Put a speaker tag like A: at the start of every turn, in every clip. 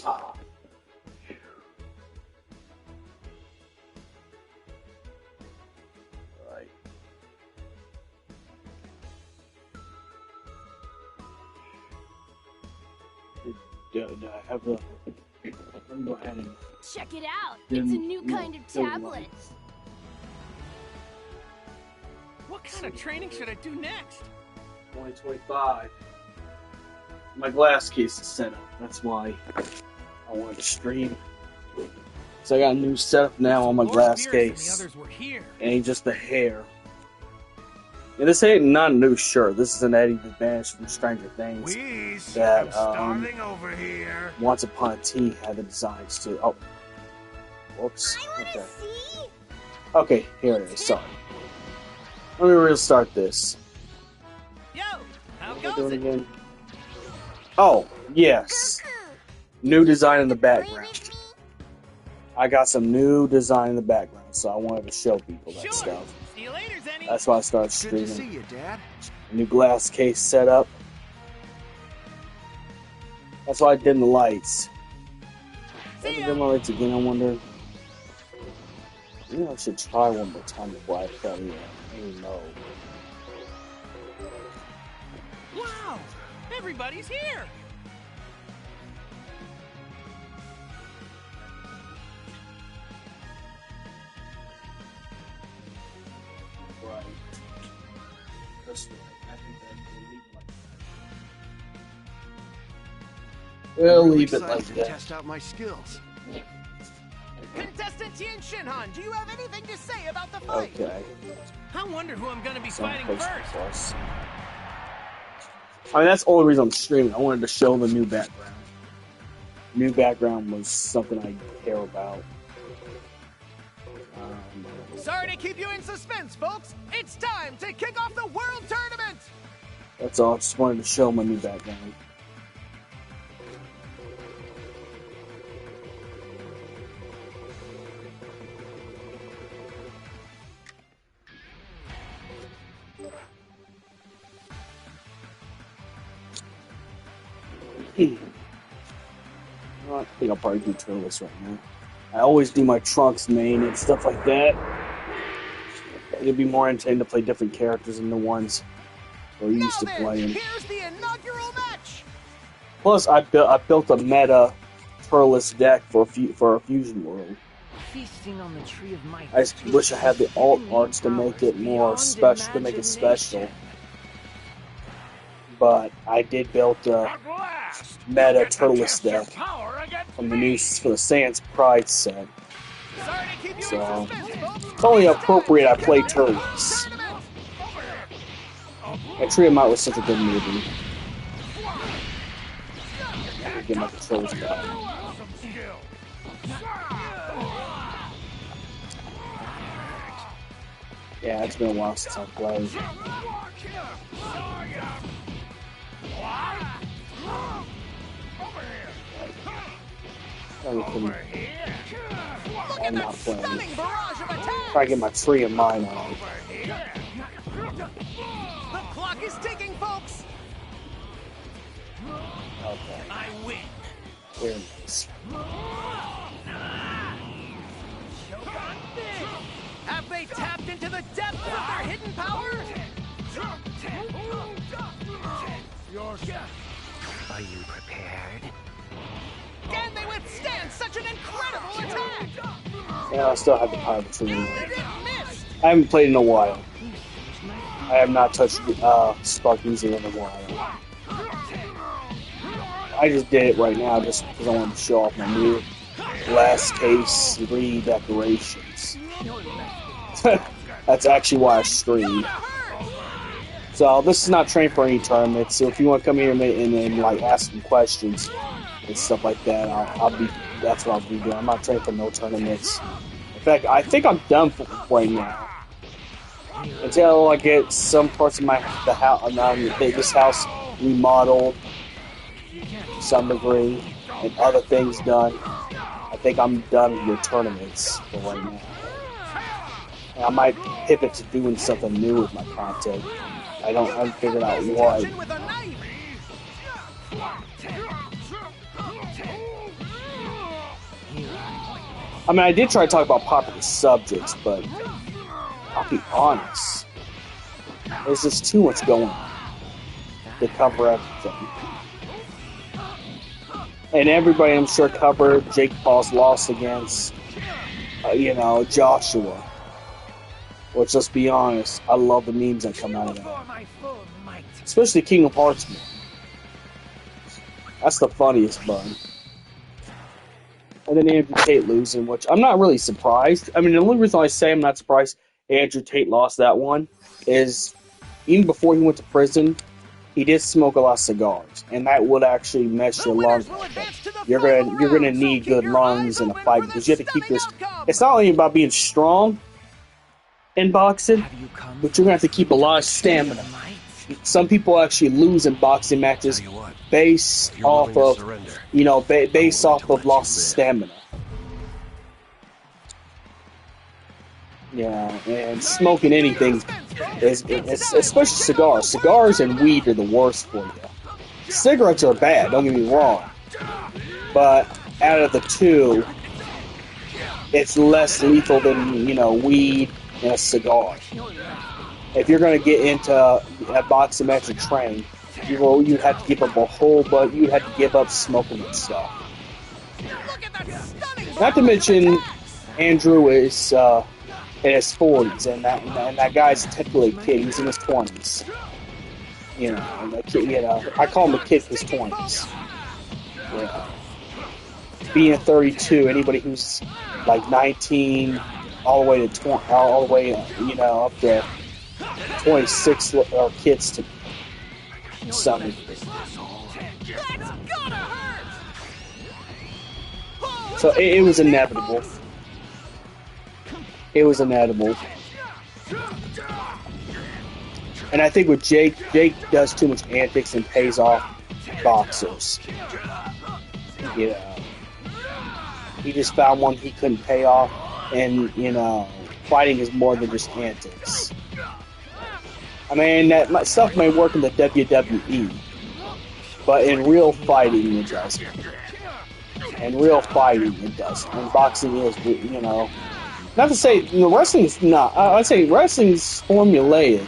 A: Ah. Right. Do I have the... Let me go ahead and...
B: Check it out. It's a new kind of tablet.
C: What kind of training should I do next?
A: 2025. My glass case is set up. That's why I wanted to stream. So I got a new setup now on my glass case.
C: The others were here.
A: Ain't just the hair. And this ain't not a new shirt. This is an Eddie the Vanished from Stranger Things. That
C: starving over here.
A: Once Upon a Tea had the designs to. Oh, whoops. Okay.
B: See?
A: Okay, here it is. Sorry. Let me restart this.
C: Yo, how
A: What am I
C: goes
A: doing
C: it?
A: again? Oh, yes. New design in the background. I got some new design in the background, so I wanted to show people that
C: Sure.
A: stuff.
C: See you later, Zenny.
A: That's why I started
D: Good to
A: streaming.
D: see you, Dad.
A: New glass case setup. That's why I dim the lights.
C: See
A: If I
C: ya.
A: dim the lights again, I wonder. Maybe I should try one more time before I tell you. I don't know.
C: Wow, everybody's here.
A: Right. This way. I think we'll leave it like that. We'll leave it
D: I'm
A: like
D: excited to
A: that.
D: test out my skills.
C: Contestant Tien Shinhan, do you have anything to say about the fight?
A: Okay.
C: I wonder who I'm gonna be
A: Some
C: fighting
A: place
C: first.
A: for us. I mean, that's the only reason I'm streaming. I wanted to show the new background. New background was something I care about.
C: Sorry to keep you in suspense, folks. It's time to kick off the World Tournament.
A: That's all. I just wanted to show my new background. I think I'll probably do Turles right now. I always do my Trunks main and stuff like that. It'd be more entertaining to play different characters than the ones we're used to playing.
C: Here's the inaugural match.
A: Plus, I built a meta Turles deck for a Fusion World.
E: Feasting on the tree of might.
A: I just wish I had the alt arts to make it more special, to make it special. But I did build a meta Turles deck from the new for the Sans Pride set.
C: Sorry to keep you
A: So
C: in suspense, folks.
A: it's only appropriate I play Turles. And Tree of Might was such a good movie. Get my controls back. Yeah, it's been a while since I played. I'm not playing.
C: Stunning barrage of attacks.
A: Try to get my Tree of Mine on.
C: The clock is ticking, folks.
A: Okay,
C: I win.
A: here it is.
C: Have they tapped into the depths of their hidden power?
E: Are you prepared?
C: Can they withstand such an incredible attack?
A: Yeah, I still have the power of the Tree.
C: And it missed.
A: I haven't played in a while. I have not touched Spark Music in a while. I just did it right now just because I wanted to show off my new glass case redecorations. That's actually why I streamed. So this is not trained for any tournaments. So if you want to come here and like ask some questions and stuff like that, that's what I'll be doing. I'm not trained for no tournaments. In fact, I think I'm done for right now. Until I get some parts of this house remodeled to some degree and other things done. I think I'm done with tournaments for right now. And I might pivot to doing something new with my content. I haven't figured out what.
C: With a knife.
A: I mean, I did try to talk about popular subjects, but I'll be honest, there's just too much going on to cover everything. And everybody, I'm sure, covered Jake Paul's loss against, Joshua. Which, let's be honest, I love the memes that come out of that. Especially Kingdom Hearts meme. That's the funniest bun. And then Andrew Tate losing, which I'm not really surprised. I mean, the only reason I say I'm not surprised Andrew Tate lost that one is even before he went to prison, he did smoke a lot of cigars, and that would actually mess your lungs up. You're gonna need good lungs in a fight because you have to keep this. It's not only about being strong in boxing, but you're gonna have to keep a lot of stamina. Some people actually lose in boxing matches based off of lost stamina. Yeah, and smoking anything is especially cigars. Cigars and weed are the worst for you. Cigarettes are bad, don't get me wrong. But out of the two, it's less lethal than, weed and a cigar. If you're going to get into a boxing match and train, you'd have to give up a whole, but you'd have to give up smoking and stuff. Not to mention, Andrew is in his 40s, and that guy's technically a kid. He's in his 20s. I call him a kid in his 20s. Yeah. Being 32, anybody who's like 19, all the way to 20, all the way, up to 26 are kids to something. So it was inevitable. It was inevitable. And I think with Jake does too much antics and pays off boxers. He just found one he couldn't pay off, and fighting is more than just antics. I mean, that stuff may work in the WWE, but in real fighting it doesn't. In real fighting it doesn't. And boxing is, not to say wrestling's not. I'd say wrestling's formulaic,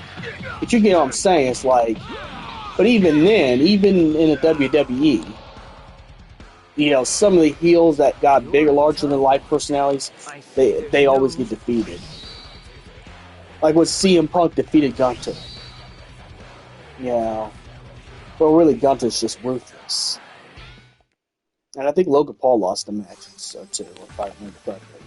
A: but you get what I'm saying. It's like, but even then, even in the WWE, some of the heels that got bigger, larger than life personalities, they always get defeated. Like when CM Punk defeated Gunther. Well, really, Gunther's just ruthless. And I think Logan Paul lost the match, so too, if I remember correctly.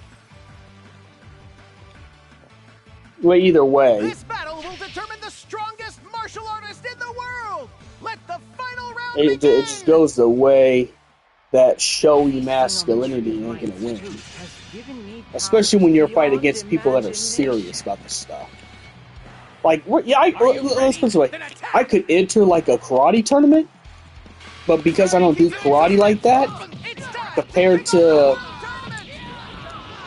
A: Well, either way,
C: this battle will determine the strongest martial artist in the world. Let the final round
A: it just goes the way that showy masculinity ain't gonna win. Especially when you're fighting against people that are serious about this stuff. Like, let's put it this way. I could enter like a karate tournament, but because I don't do karate like that, compared to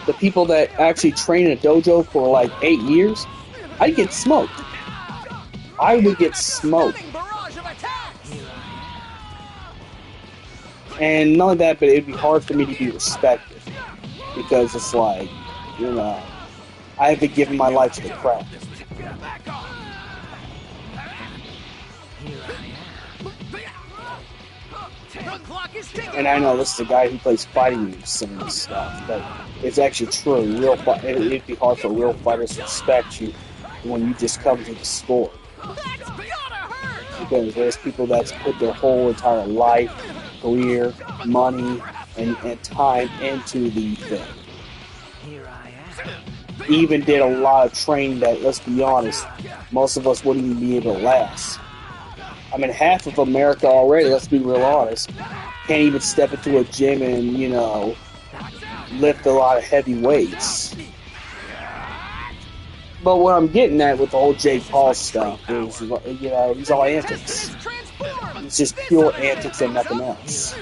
A: the people that actually train in a dojo for like 8 years, I'd get smoked. I would get smoked. And not only that, but it'd be hard for me to be respected. Because it's like, I have been giving my life to the craft. And I know this is a guy who plays fighting games saying this stuff, but it's actually true. It'd be hard for real fighters to respect you when you just come to the sport. Because there's people that's put their whole entire life, career, money, and time into the thing. Even did a lot of training that, let's be honest, most of us wouldn't even be able to last. I mean, half of America already, let's be real honest, can't even step into a gym and, lift a lot of heavy weights. But what I'm getting at with the whole Jake Paul stuff is, he's all antics. It's just pure antics and nothing else.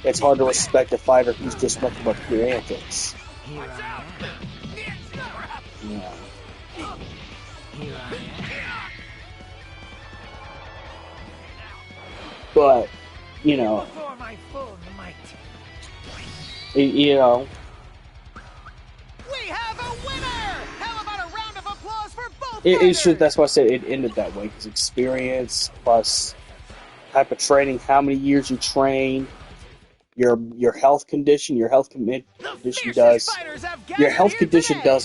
A: It's hard to respect a fighter who's just nothing but pure antics. Yeah. But, It's just, that's why I said it ended that way, because experience plus type of training, how many years you train, your health condition, your health condition does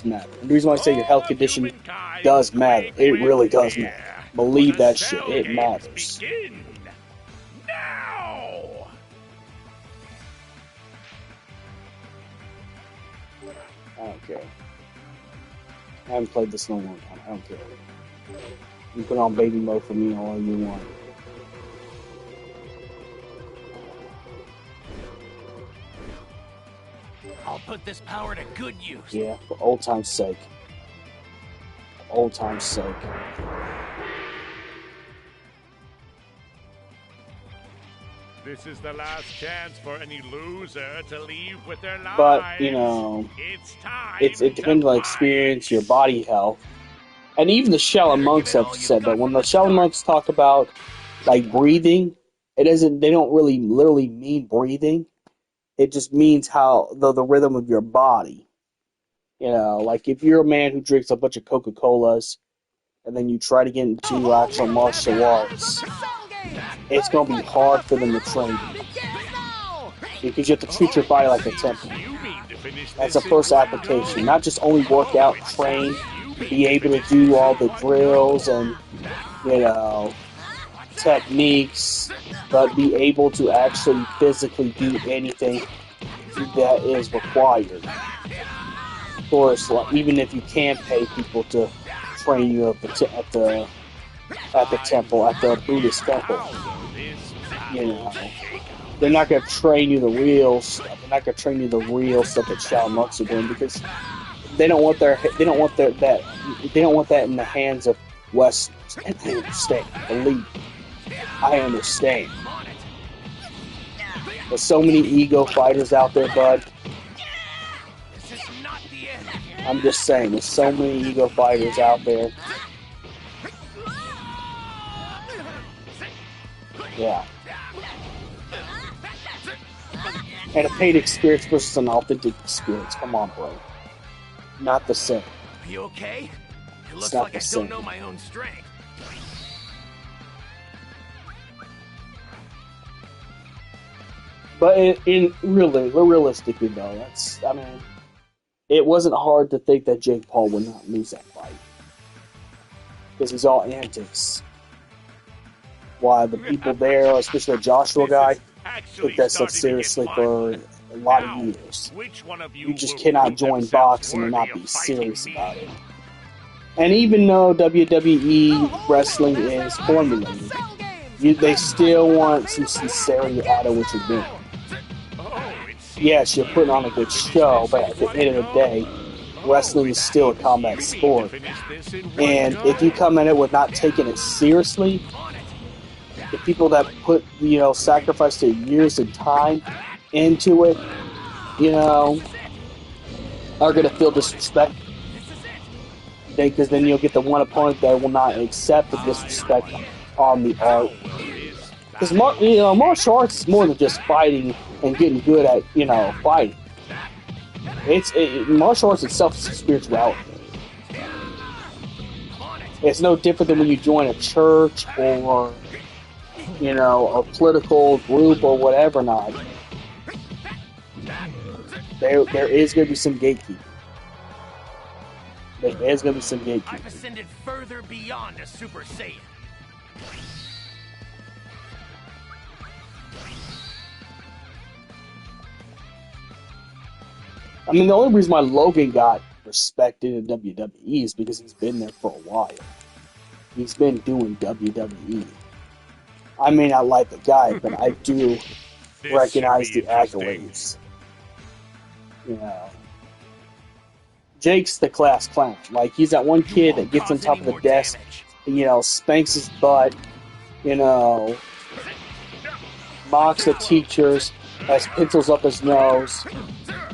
A: matter. And the reason why I say your health condition does matter, it really does matter. Believe that shit, it matters.
C: Now!
A: I don't care. I haven't played this in a long time. I don't care. You can put on baby mode for me all you want.
C: I'll put this power to good use.
A: Yeah, for old time's sake. For old time's sake.
D: This is the last chance for any loser to leave with their lives.
A: But, you know,
D: it's time
A: it depends on experience, your body health. And even the Shaolin monks have said that when the Shaolin monks talk about, like, breathing, they don't really literally mean breathing. It just means how the rhythm of your body. You know, like if you're a man who drinks a bunch of Coca-Colas and then you try to get into actual martial arts, it's going to be hard for them to train you. Because you have to treat your body like a temple. That's the first application. Not just only work out, train, be able to do all the drills and, you know, techniques, but be able to actually physically do anything that is required. Of course, like, even if you can pay people to train you at the temple, at the Buddhist temple, you know, they're not going to train you the real stuff. They're not going to train you the real stuff that Shaolin monks are doing, because they don't want that in the hands of Westerners. And I understand. Believe me. I understand. There's so many ego fighters out there, bud. I'm just saying, there's so many ego fighters out there. Yeah. And a paid experience versus an authentic experience. Come on, bro. Not the same.
C: Are you okay? It looks
A: not
C: like I
A: the
C: don't
A: same.
C: know my own strength.
A: But realistically though, it wasn't hard to think that Jake Paul would not lose that fight. Because he's all antics. Why the people there, especially the Joshua guy, took that stuff seriously for a lot of years. You just cannot join boxing and not be serious about it. And even though WWE wrestling is formulated, they still want some sincerity out of what you're doing. Yes, you're putting on a good show, but at the end of the day, wrestling is still a combat sport. And if you come in it with not taking it seriously, the people that put, you know, sacrifice their years and time into it, you know, are going to feel disrespected. Because then you'll get the one opponent that will not accept the disrespect on the art. Because martial arts is more than just fighting and getting good at, you know, fighting. Martial arts itself is spirituality. It's no different than when you join a church or, you know, a political group or whatever not. There is going to be some gatekeeping. There's going to be some gatekeeping.
C: I've ascended further beyond a Super Saiyan.
A: I mean, the only reason why Logan got respected in WWE is because he's been there for a while. He's been doing WWE. I may not like the guy, but I do recognize the accolades. You know, Jake's the class clown. Like, he's that one kid that gets on top of the desk, you know, spanks his butt, you know, mocks the teachers, has pencils up his nose,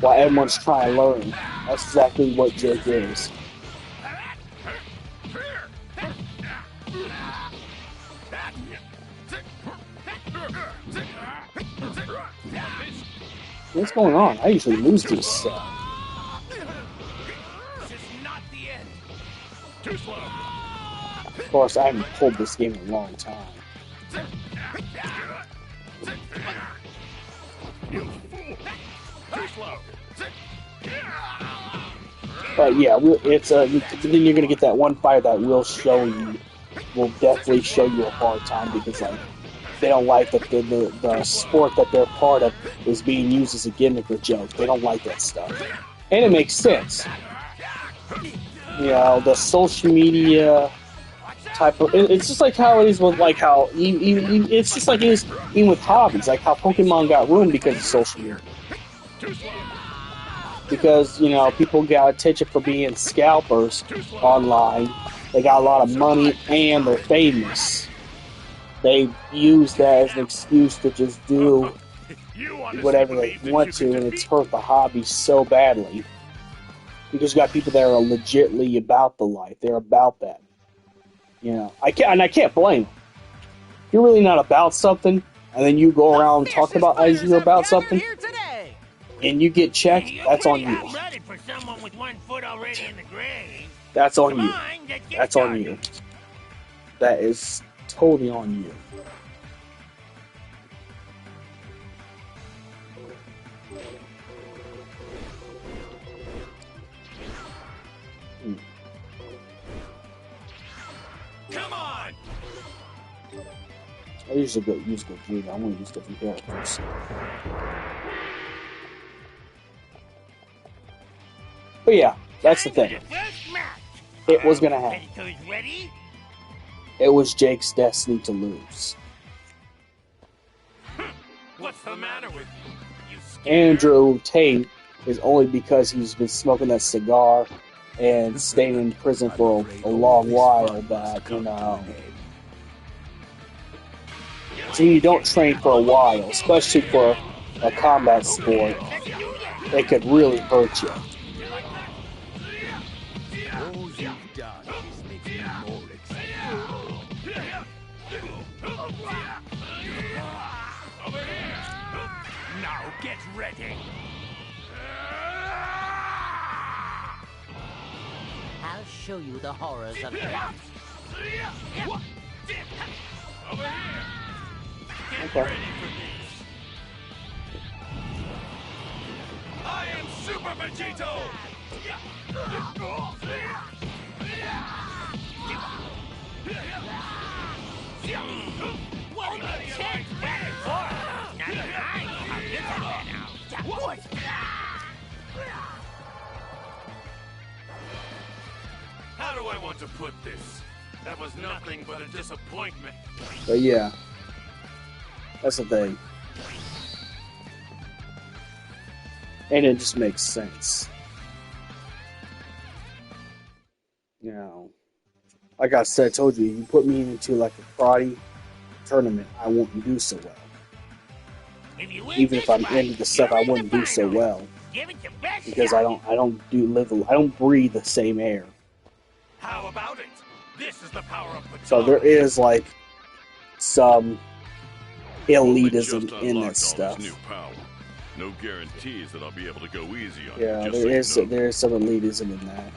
A: while everyone's trying to learn. That's exactly what Jake is. What's going on? I usually lose this stuff.
C: This is not the end.
D: Too slow.
A: course, I haven't pulled this game in a long time. But yeah, it's then you're gonna get that one fighter that will definitely show you a hard time because like they don't like that the sport that they're part of is being used as a gimmick or joke. They don't like that stuff, and it makes sense. You know, the social media type of it's just like how it is with like how it's just like it is even with hobbies, like how Pokemon got ruined because of social media. Because, you know, people got attention for being scalpers online. They got a lot of money and they're famous. They use that as an excuse to just do whatever they want to, and it's hurt the hobby so badly. Because you got people that are legitimately about the life. They're about that. You know, I can't blame them. If you're really not about something, and then you go around talking about as you're about something, and you get checked, that's on you.
F: I'm ready for someone with 1 foot already in the grave.
A: That's on you. That's on you. That is totally on you.
F: Come on!
A: I usually use the green. I'm going to use different characters. But yeah, that's the thing. It was going to happen. It was Jake's destiny to lose.
F: What's the matter with you?
A: Andrew Tate is only because he's been smoking that cigar and staying in prison for a long while that, you know. So you don't train for a while, especially for a combat sport. It could really hurt you.
F: Now get ready.
E: I'll show you the horrors of death.
A: Okay.
F: I am Super Vegito! What did you check better for? Not behind how this has been out. What? How do I want to put this? That was nothing but a disappointment.
A: But yeah, that's the thing. And it just makes sense. You know, like I said, I told you, you put me into like a karate tournament, I wouldn't do so well. Even if I'm into the stuff, I wouldn't do so well because I don't breathe the same air.
F: How about it? This is the power of Patara.
A: So there is like some elitism in that stuff.
G: New power. No guarantees that I'll be able to go easy on
A: Yeah,
G: you.
A: there is some elitism in that.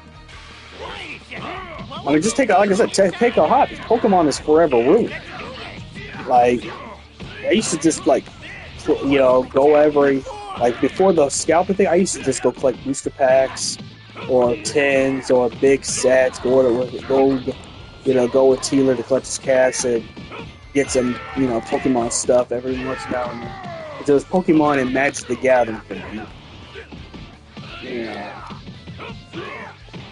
A: I mean, just take like I said, take a hobby. Pokemon is forever ruined. Like I used to just like, you know, go every like before the scalping thing. I used to just go collect booster packs or tins or big sets. Go with Teeler to collect his cash and get some, you know, Pokemon stuff every once now and then. But there was Pokemon and Magic the Gathering for me. Yeah.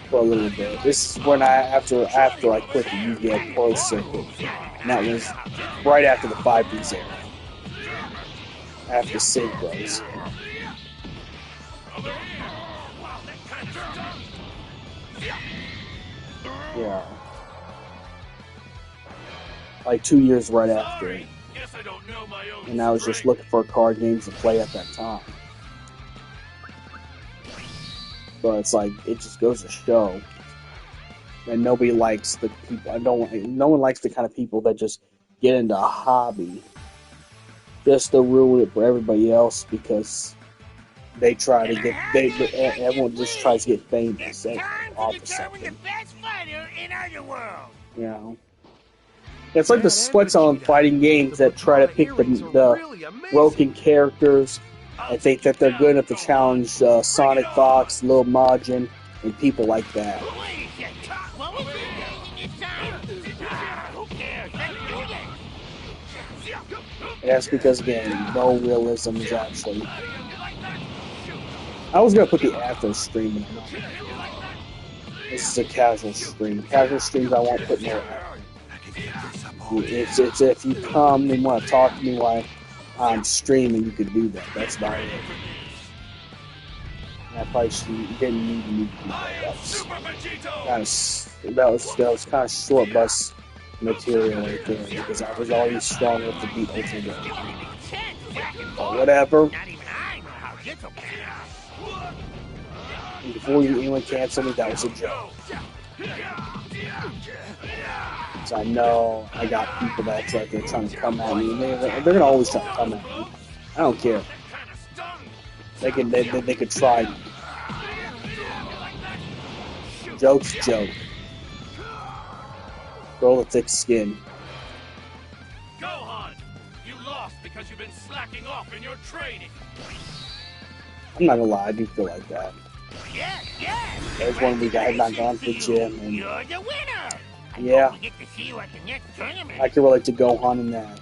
A: For a little bit. This is when after I quit the Yu-Gi-Oh! Pro Circuit, and that was right after the 5Ds era. After Synchros. Yeah. Like 2 years right after it. And I was just looking for card games to play at that time. But it's like, it just goes to show that nobody likes the people. No one likes the kind of people that just get into a hobby just to ruin it for everybody else because they try to get. Everyone just tries to get famous off of something.
F: The best fighter in Underworld.
A: You know. It's like the sweats on fighting games that try to pick the broken characters and think that they're good enough to challenge Sonic Fox, Lil Majin, and people like that. And that's because, again, no realism is actually... I was going to put the after stream. This is a casual stream. Casual streams, I won't put no after. It's if you come and want to talk to me while I'm streaming, you could do that. That's about it. And I probably didn't need to do that. That was kind of short bus material right there because I was already strong enough to beat Ultimate. But whatever. And before anyone canceled me, that was a joke. So I know I got people that's like they're trying to come at me, and they're gonna always try to come at me. I don't care. They could try. Joke's joke. Girl with thick skin.
F: Gohan, you lost because you've been slacking off in your training.
A: I'm not gonna lie, I do feel like that. There's one week I had not gone to the gym, and
E: You're the winner!
A: yeah,
E: Get to see you at the next tournament.
A: I can relate to Gohan in that.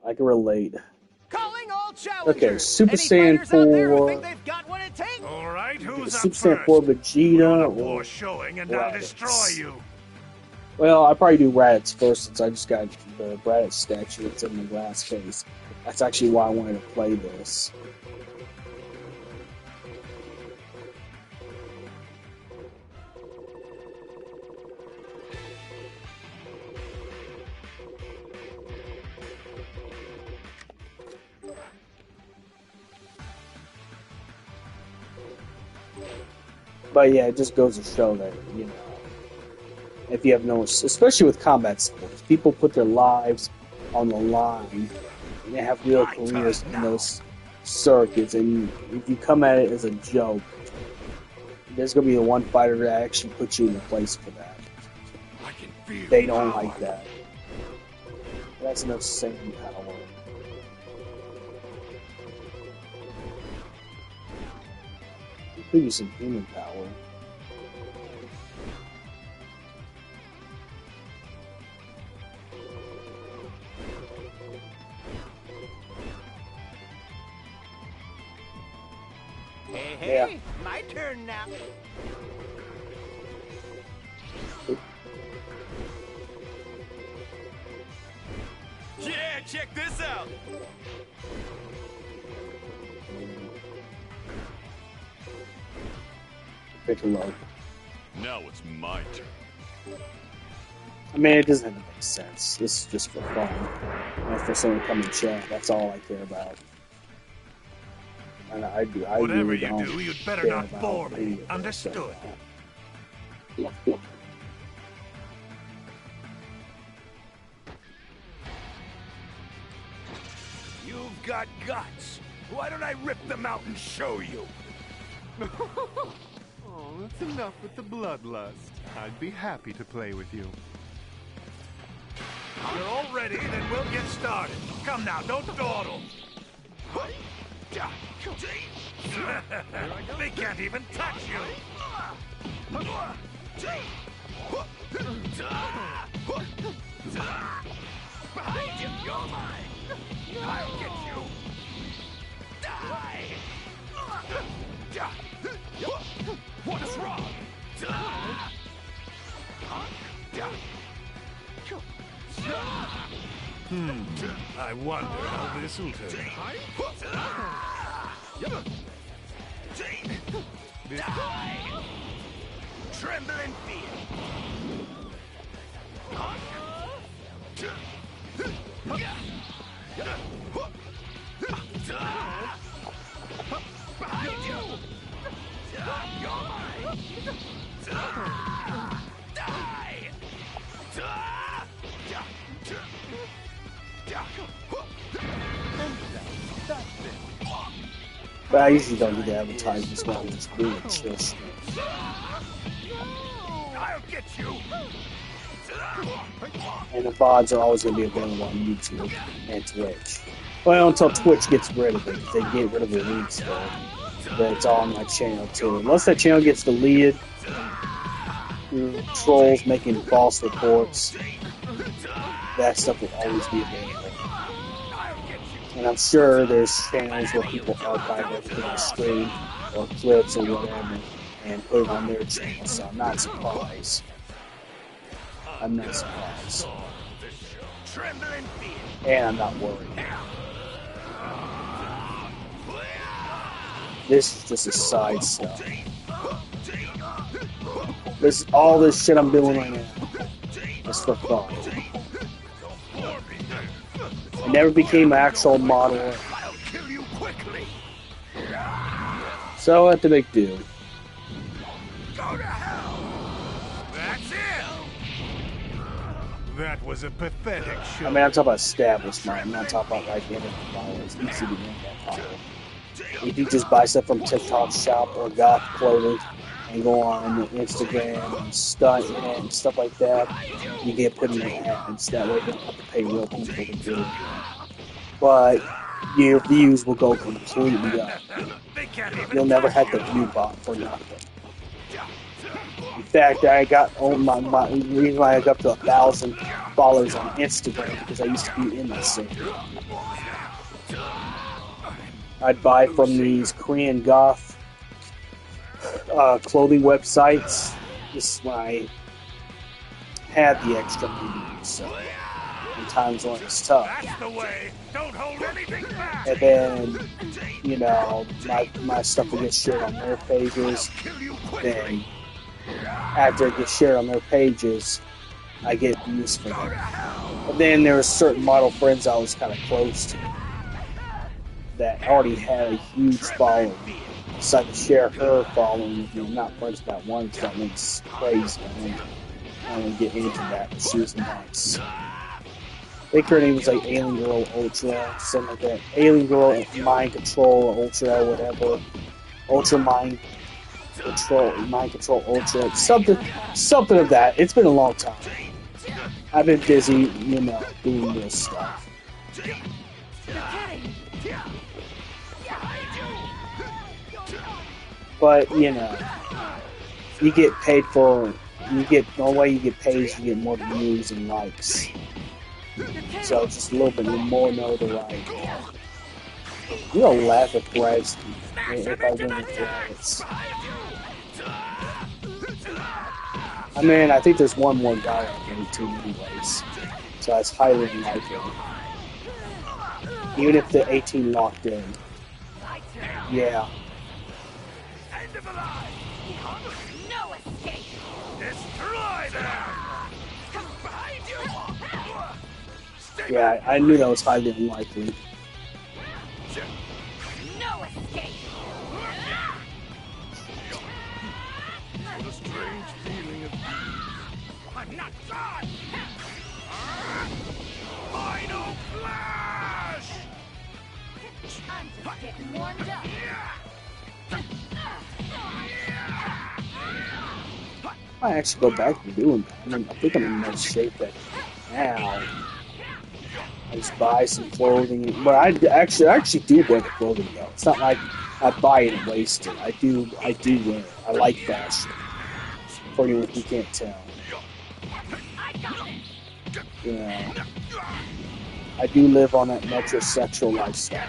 A: I can relate.
C: Calling all challengers.
A: Okay, Super
C: Any
A: Saiyan
C: fighters out there who
A: 4.
C: think they've got what it takes?
F: All right, who's
A: Super
F: up
A: Saiyan
F: first?
A: 4 Vegeta or
F: War showing, and I'll
A: Raditz.
F: destroy you.
A: Well, I probably do Raditz first since I just got the Raditz statue that's in the glass case. That's actually why I wanted to play this. But yeah, it just goes to show that, you know, if you have no, especially with combat sports, people put their lives on the line and they have real careers in those circuits, and if you come at it as a joke, there's going to be the one fighter that actually puts you in the place for that. They don't like that. That's no Saiyan power. Could use some human power.
C: Hey,
A: Yeah.
C: my turn now.
F: Yeah, check this out.
A: Piccolo.
G: Now it's my turn.
A: I mean, it doesn't have to make sense. This is just for fun. And for someone to come and chat, that's all I care about. And I
F: Whatever
A: really
F: you
A: don't
F: do, you'd better
A: care
F: not
A: about
F: bore me.
A: any of that
F: Understood.
A: stuff.
F: You've got guts. Why don't I rip them out and show you?
H: Oh, that's enough with the bloodlust. I'd be happy to play with you.
F: You're all ready, then we'll get started. Come now, don't dawdle. They can't even touch you. Behind you, you're mine. I'll get you. Die. What is wrong? I wonder how this will turn out. Die! Tremble in fear. Behind you! You're mine! Die!
A: But I usually don't do the advertisements while I'm just doing it. It's just,
F: I get you.
A: And the VODs are always going to be available on YouTube and Twitch. Well, until Twitch gets rid of it. If they get rid of the lead stuff, but it's all on my channel too. Unless that channel gets deleted, trolls making false reports, that stuff will always be available. And I'm sure there's channels where people archive everything on screen or clips or whatever and put it on their channel, so I'm not surprised. I'm not surprised. And I'm not worried. This is just a side stuff. All this shit I'm doing right now is for fun. I never became an actual model. So what the big deal?
H: That was a pathetic show.
A: I mean, I'm talking about established mind. I'm not talking about like internet followers. It's easy to internet follow. If you just buy stuff from TikTok shop or Goth Clothing and go on Instagram and stuff like that, you get put in the ads. That way you don't have to pay real people to do it. But your views will go completely up. You'll never have the view bot for nothing. In fact, I got my reason why I got up to 1,000 followers on Instagram because I used to be in that scene. I'd buy from these Korean goth clothing websites. This is when I had the extra money, so in times when it's tough. And then, you know, my stuff will get shared on their pages. Then, after it gets shared on their pages, I get views for them. But then there were certain model friends I was kind of close to that already had a huge following. So I could share her following with me. I'm not friends with that one because that one's crazy. I don't get into that, but she was nice. I think her name was like Alien Girl Ultra, something like that. Alien Girl Mind Control Ultra, whatever. Ultra Mind Control Ultra, something of that. It's been a long time. I've been busy, you know, doing this stuff. But, you know, you get paid for, the only way you get paid is you get more views and likes. So just a little bit more notoriety. You don't laugh at Brad's if I win the Brad's. I mean, I think there's one more guy on 18 anyways. So that's highly unlikely. Even if the 18 locked in. Yeah.
B: No escape.
F: Destroy them!
A: Yeah, I knew that was highly unlikely.
B: No escape.
F: What a strange feeling of I'm not done! Final flash!
B: I'm just getting warmed up.
A: I actually go back to doing that. I mean, I think I'm in nice shape that now. I just buy some clothing, but I actually do wear the clothing though. It's not like I buy it and waste it. I do wear it. I like fashion. For you if you can't tell. You know, I do live on that metrosexual lifestyle.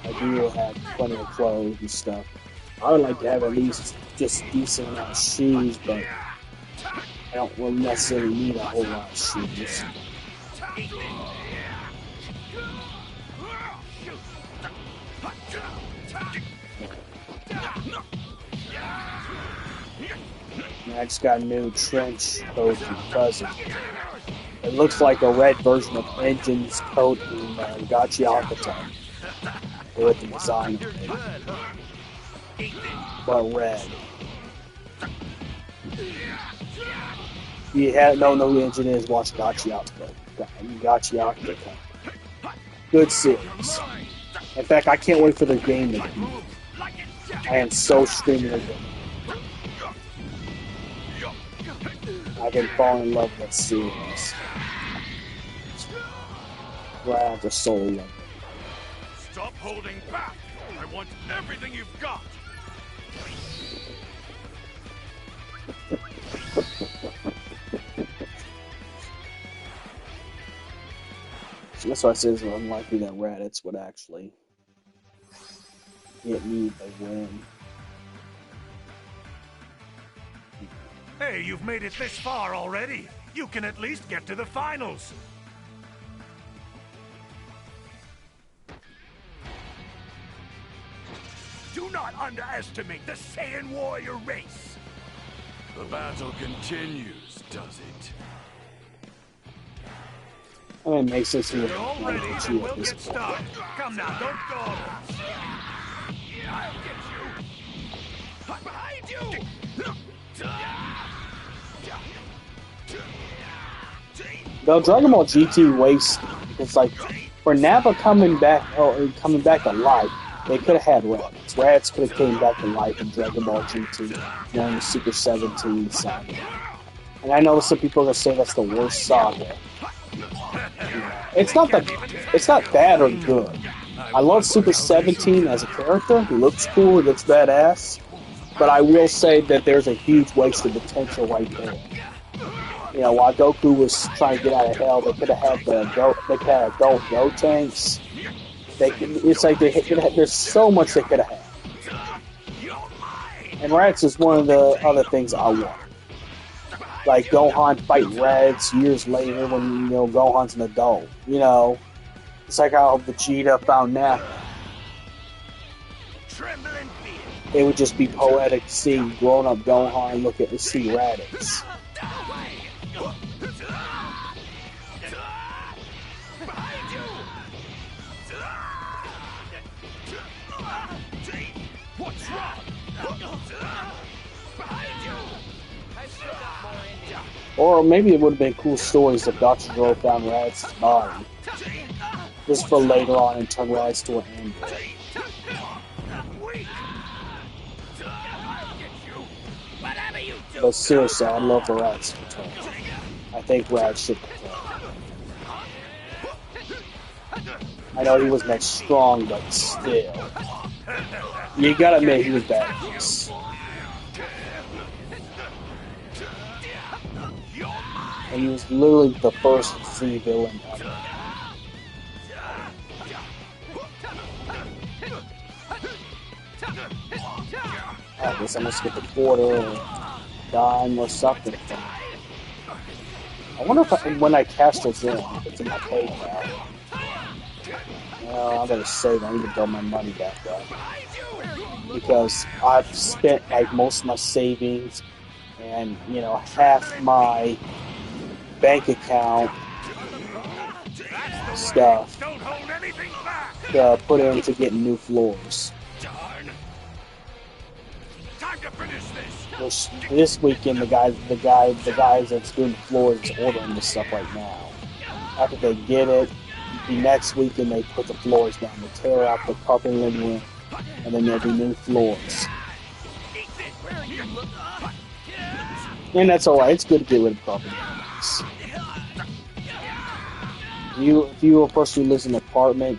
A: I do have plenty of clothes and stuff. I would like to have at least just decent amount of shoes, but I don't necessarily need a whole lot of shoes. And I just got a new trench coat from Cousin. It looks like a red version of Engine's coat in Gachi Akata. With the design of it. But red. You have no Engine is watch Gachi Akata. Good series. In fact, I can't wait for their game to come. I am so extremely good. I've been falling in love with that series. Wow, the soul love.
G: Stop holding back! I want everything you've got!
A: So that's why I say it's unlikely that Raditz would actually get me the win.
F: Hey, you've made it this far already. You can at least get to the finals. Do not underestimate the Saiyan warrior race.
G: The battle continues, does it?
A: I mean, it makes sense to
F: You're all ready, then
A: Vegeta
F: we'll
A: at this
F: get
A: point.
F: started. Come now, don't go. I'll get you. Behind you.
A: Though Dragon Ball GT wasted, because like for Nappa coming back to life, they could have had Raditz. Raditz could have came back to life in Dragon Ball GT during the Super 17 saga. And I know some people are gonna say that's the worst saga. It's not bad or good. I love Super 17 as a character. He looks cool, he looks badass. But I will say that there's a huge waste of potential right there. You know, while Goku was trying to get out of hell, they could have had adult Go tanks. There's so much they could have had. And Raditz is one of the other things I want. Like Gohan fight Raditz years later when Gohan's an adult. It's like how Vegeta found Nappa. It would just be poetic to see grown-up Gohan look at and see Raditz. Or maybe it would have been cool stories if Dr. Zoro found Raditz's body. Just for later on and turn Raditz to an android. But seriously, I'd love for Raditz to return. I think Raditz should return. I know he wasn't that strong, but still. You gotta admit he was badass. And he was literally the first Z villain ever. I guess I'm gonna skip a quarter or dime or something. I wonder if when I cash those in, if it's in my PayPal. Well, I better save. I need to build my money back up. Because I've spent like most of my savings and half my bank account stuff to put into getting new floors. Which this weekend the guys that's doing the floors is ordering this stuff right now. After they get it, the next weekend they put the floors down. They tear out the carpet and then there'll be new floors. And that's alright. It's good to get rid of carpet. If you're a person who lives in an apartment,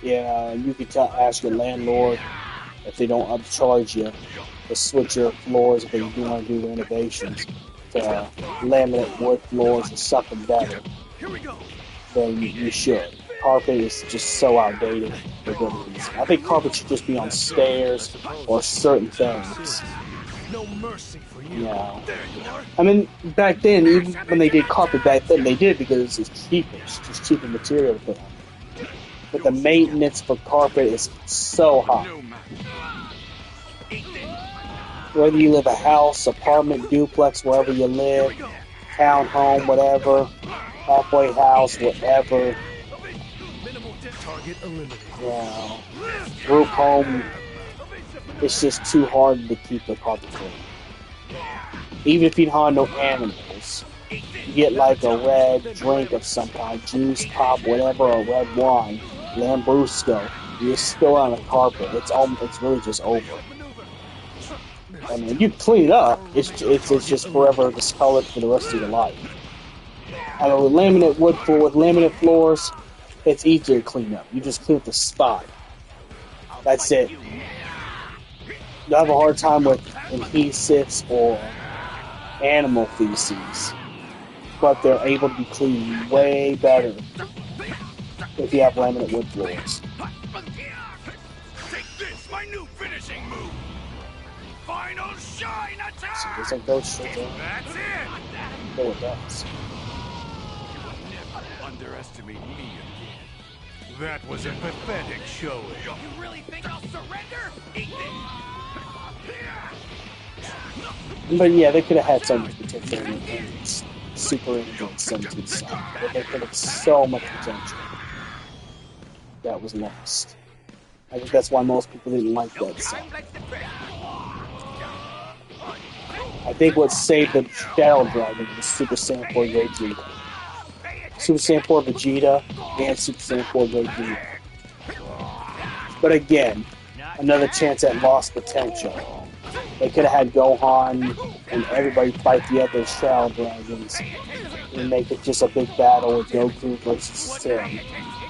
A: you can ask your landlord if they don't upcharge you to switch your floors if you do want to do renovations to laminate wood floors or something better. Then you should. Carpet is just so outdated for good reason. I think carpet should just be on stairs or certain things.
F: No mercy for you.
A: I mean, back then, even when they did carpet back then, they did it because it's cheaper. It's just cheaper material to put on. But the maintenance for carpet is so high. Whether you live a house, apartment, duplex, wherever you live, townhome, whatever, halfway house, whatever. Group home, it's just too hard to keep the carpet clean. Even if you don't have no animals, you get like a red drink of some kind, juice, pop, whatever, or red wine, Lambrusco. you just spill it on the carpet. It's really just over. I mean, you clean it up, it's just forever discolored for the rest of your life. I mean, with laminate floors, it's easier to clean up. You just clean up the spot. That's it. You have a hard time with adhesives or animal feces, but they're able to be cleaned way better if you have laminate wood floors.
G: Take this, my new finishing move. Final shine attack.
A: See, there's like those shit there.
G: That's it.
A: Oh, it does.
G: Underestimate me again.
H: That was a pathetic showing.
C: You really think I'll surrender? Eat
A: But yeah, they could have had so much potential in Super Angel 17 side. But they could have so much potential that was lost. I think that's why most people didn't like that song. I think what saved the Shadow Dragon was Super Saiyan 4 Vegeta. Super Saiyan 4 Vegeta and Super Saiyan 4 Vegeta. But again, another chance at lost potential. They could have had Gohan and everybody fight the other Shadow Dragons and make it just a big battle with Goku versus Sin,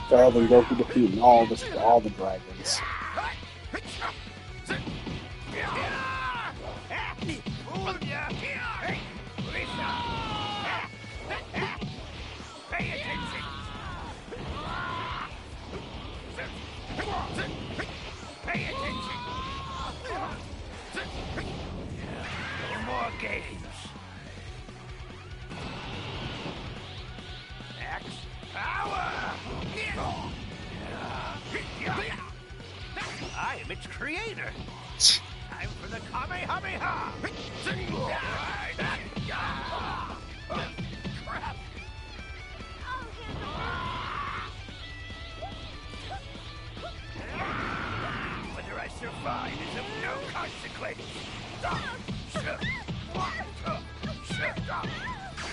A: rather than Goku defeating all the dragons.
C: I am its creator. Time for the Kamehameha. Crap. Whether I survive is of no consequence.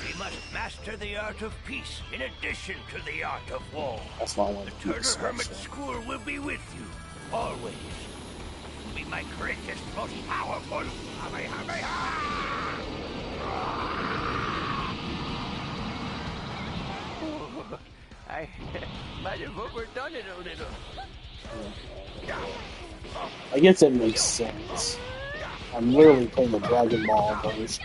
C: We must master the art of peace in addition to the art of war.
A: That's why I wanted to
C: The
A: keep
C: Turtle
A: it
C: Hermit
A: special.
C: School will be with you, always. It will be my greatest, most powerful Kamehameha! Oh, I might have overdone it a little.
A: I guess it makes sense. I'm literally playing the Dragon Ball version.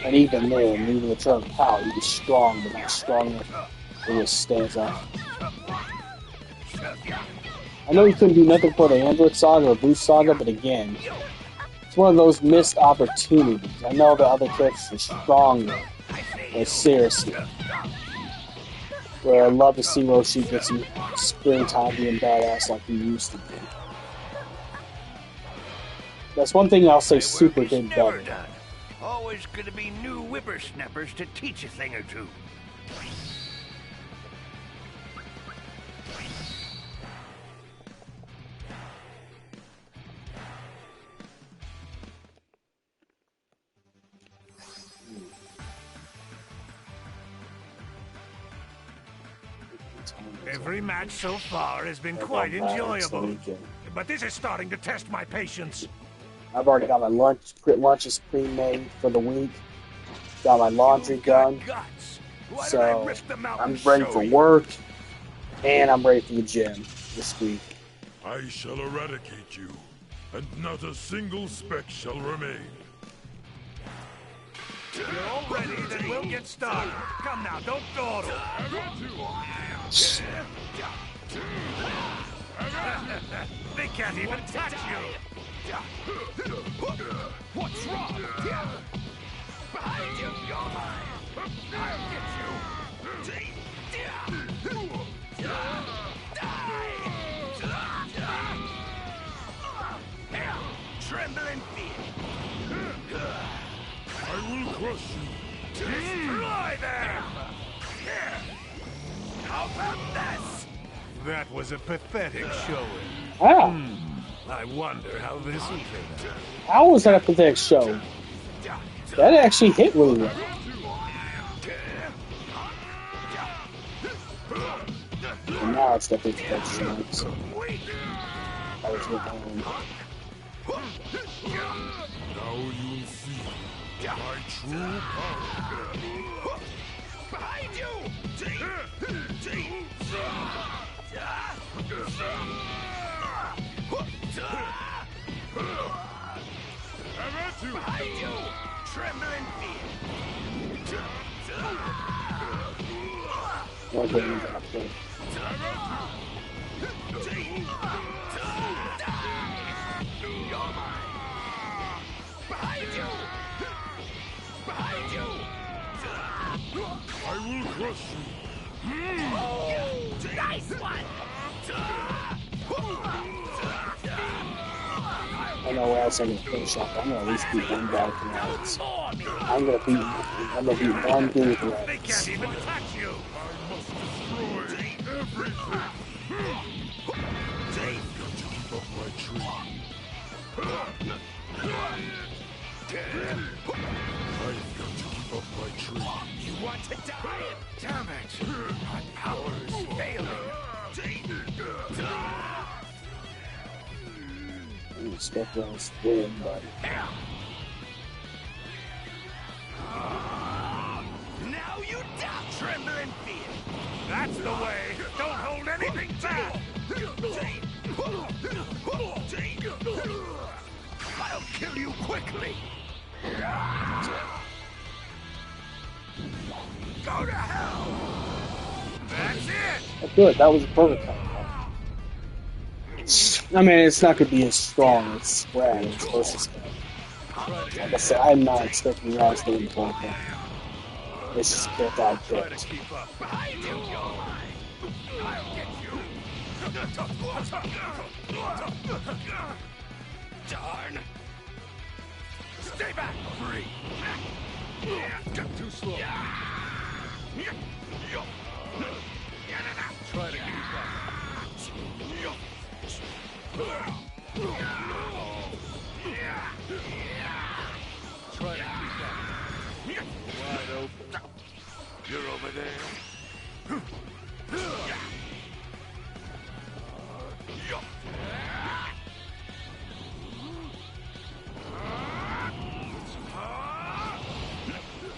A: And even then, even the Turtle Power, he was strong, but not strong enough to withstand that. I know he couldn't do nothing for the Android Saga or Boost Saga, but again, it's one of those missed opportunities. I know the other characters are stronger, but seriously. Where I'd love to see Roshi get some screen time being badass like he used to be. That's one thing I'll say Super did better.
C: Always gonna be new whippersnappers to teach a thing or two.
F: Every match so far has been quite enjoyable, but this is starting to test my patience.
A: I've already got my lunches pre-made for the week. Got my laundry done. So I'm ready for work, and I'm ready for the gym this week.
G: I shall eradicate you, and not a single speck shall remain.
F: If you're all ready, then we'll get started. Come now, don't dawdle. They can't even touch you.
C: What's wrong? Behind you, I'll get you. Trembling fear.
G: I will crush you.
C: Destroy them! How about this?
H: That was a pathetic showing.
A: Ah,
H: I wonder how this will turn out.
A: how was that a pathetic show? That actually hit really well. And now it's definitely the chance. I was looking.
G: Now you'll see my true power.
F: Behind you! Behind you! Tremble in fear!
A: What game is that?
F: You're mine! Behind you! Behind you!
G: I will crush you.
F: Nice one!
A: I know where else I can finish up. I'm gonna at least beat one guy tonight. I'm gonna beat one dude
C: They
A: tonight.
C: can't even touch you.
G: I must destroy everything. I've got to keep up my tree. I've got to keep up my tree.
F: You want to die? Damn it! My power is failing.
A: I didn't expect that to win, but
F: Now you die! Tremble in fear!
C: That's the way. Don't hold anything back.
F: I'll kill you quickly! Go to hell!
C: That's it.
A: oh, good. That was a prototype. I mean, it's not gonna be as strong as Brad as versus him. Like I said, I'm not expecting Raz to win the whole thing. It's just a bit I
C: Try to
A: picked.
C: keep up.
F: Behind you! I'll get you! Darn! Stay back! Free!
C: Too slow. Try to keep up. Try to keep up. Wide open.
F: You're over there.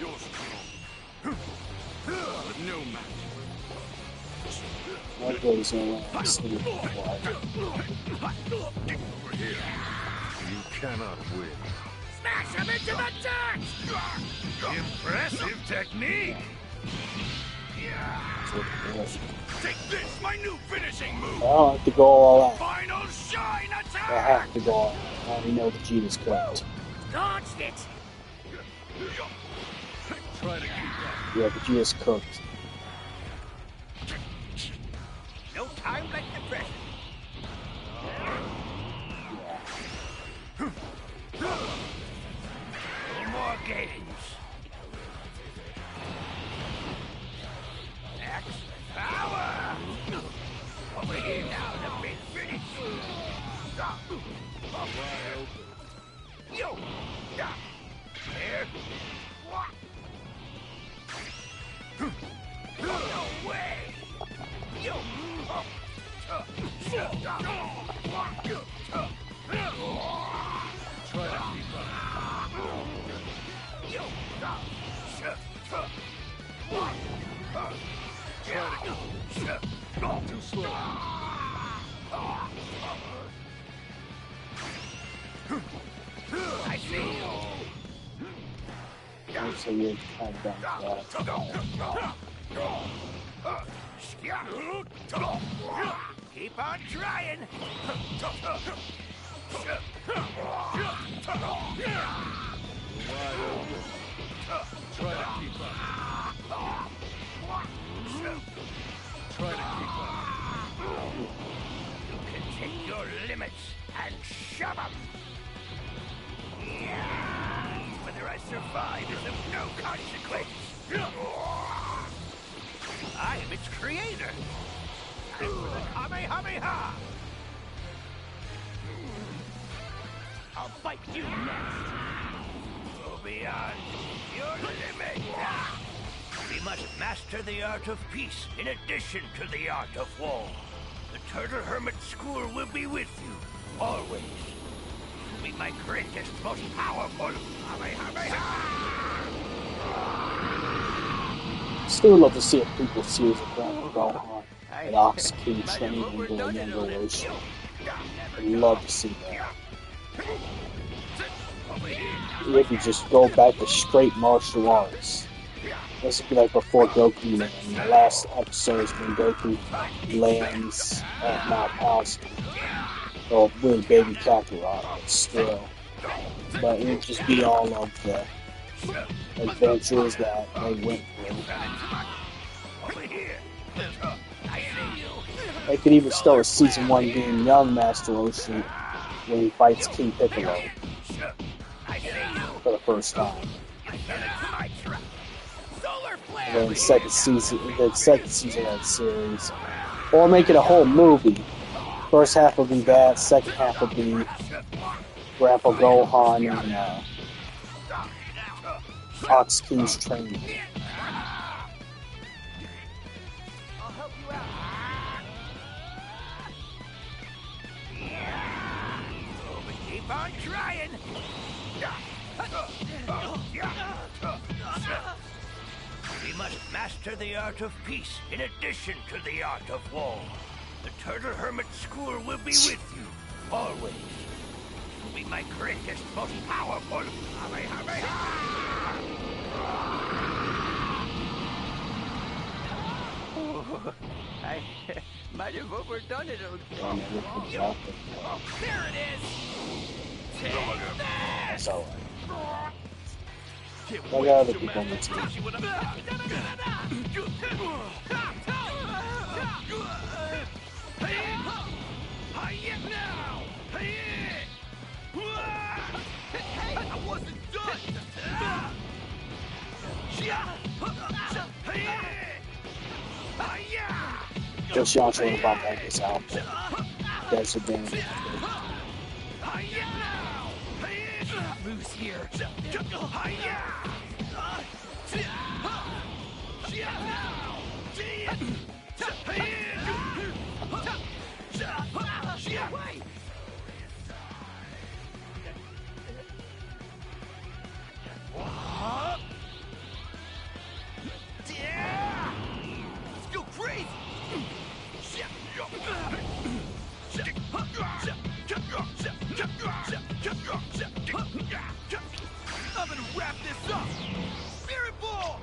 F: You're strong. But no match.
A: My body's gonna let me sleep.
H: You cannot win.
C: Smash him into the dirt! Impressive technique.
F: Take this, my new finishing move.
A: I don't have to go all out.
F: Final shine
A: I
F: attack.
A: have to go all out. I already know the Gina's cooked.
C: Launched it. Try to keep up.
A: Yeah, the Gina's cooked.
C: No time like the present. No more games. X power. Over here now, the big finish. Wide open. Yo. Here. What? No way. Yo. Try to keep up. Yo. Too slow. I see you.
A: So you're kind of done with that.
C: Keep on trying. Wide open. Try to keep up. Try to keep up. You can take your limits and shove them. Whether I survive is of no consequence. I am its creator. And for the Kamehameha, I'll fight you next. Go beyond your limit. We must match. master the art of peace in addition to the art of war. The Turtle Hermit School will be with you, always. You'll be my greatest, most powerful...
A: Still love to see a prequel series of Grandpa Gohan and Ox King training into a younger version. I'd love to see that. If you just go back to straight martial arts. This would be like before Goku and the last episodes when Goku lands at Mount Palsky. Or really baby Kakarot, but still. But it would just be all of the adventures that they went through. They could even start with season 1 being young Master Roshi when he fights King Piccolo for the first time. And then the second season of that series. Or make it a whole movie. First half would be that, second half would be Grandpa Gohan and Ox King's training.
C: I'll help you out. Oh, but keep on trying. We must master the art of peace in addition to the art of war. The Turtle Hermit School will be with you, always. You'll be my greatest, most powerful... Oh, I might have overdone it. There it is! Take that!
A: That's alright. I got other people on the team.
F: I wasn't done!
A: Just Yamcha and Bob is out. That's the damage.
C: Loose here.
F: Let's go crazy! I'm gonna wrap this up! Spirit Ball!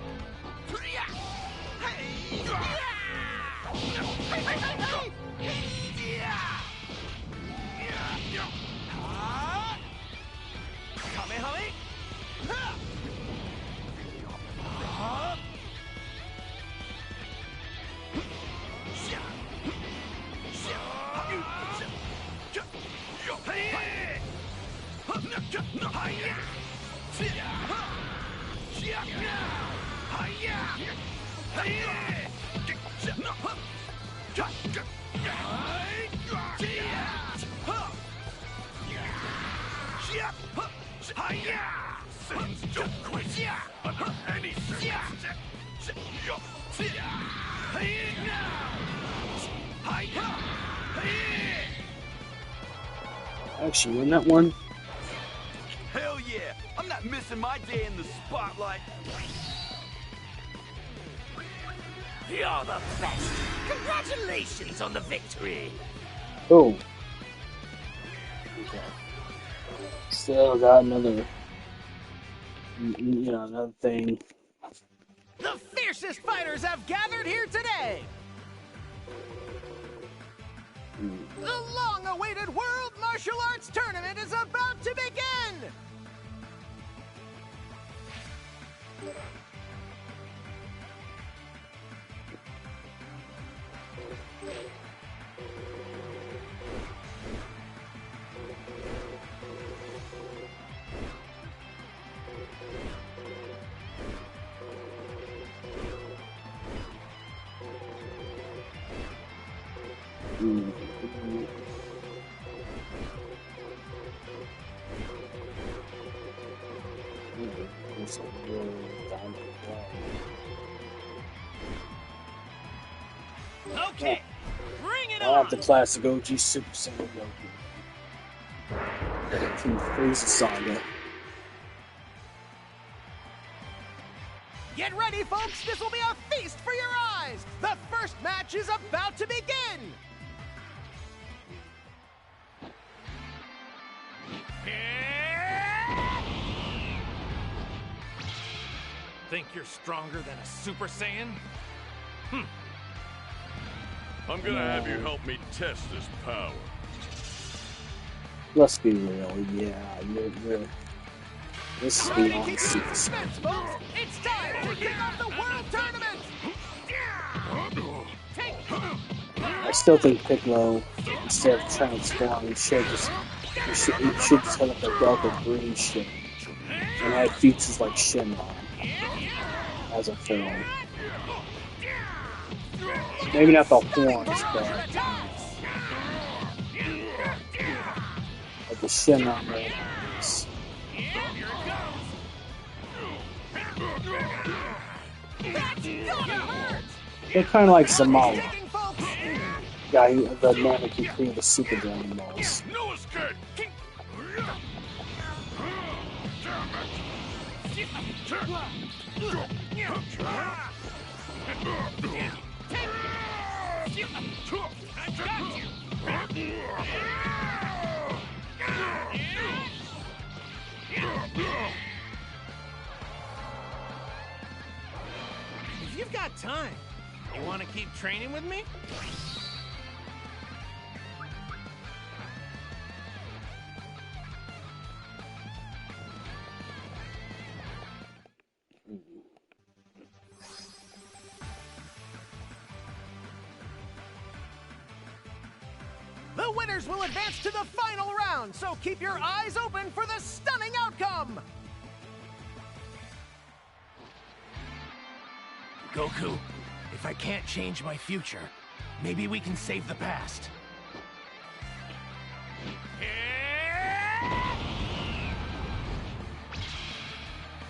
F: Hey! Sins don't quit under any circumstance.
A: Actually, in that one,
F: Hell yeah! I'm not missing my day in the spotlight.
C: You're the best. Congratulations on the victory.
A: oh, okay. Still got another, another thing.
E: The fiercest fighters have gathered here today. The long-awaited World Martial Arts Tournament is about to begin! Okay, bring it
A: I want
E: on.
A: the classic OG Super Saiyan Goku. From Frieza Saga.
E: Get ready, folks. This will be a feast for your eyes. The first match is about to begin.
F: Think you're stronger than a Super Saiyan?
G: I'm gonna have you help me test this power.
A: Let's be real, yeah, you're this is
E: Ready,
A: beyond
E: keep
A: Super
E: the
A: Saiyan.
E: suspense, folks. It's time to kick off the World Tournament.
A: I still think Piccolo, instead of transforming, should just have like a dark or green shit. And have features like Shenron as a film. Maybe not the horns, but like the Shenron movies. They're kind of like Zamala, guy who, the man who can create the Super Dragon Balls.
G: No escape!
E: If you've got time, you want to keep training with me? The winners will advance to the final round, so keep your eyes open for the stunning outcome! Goku, if I can't change my future, maybe we can save the past.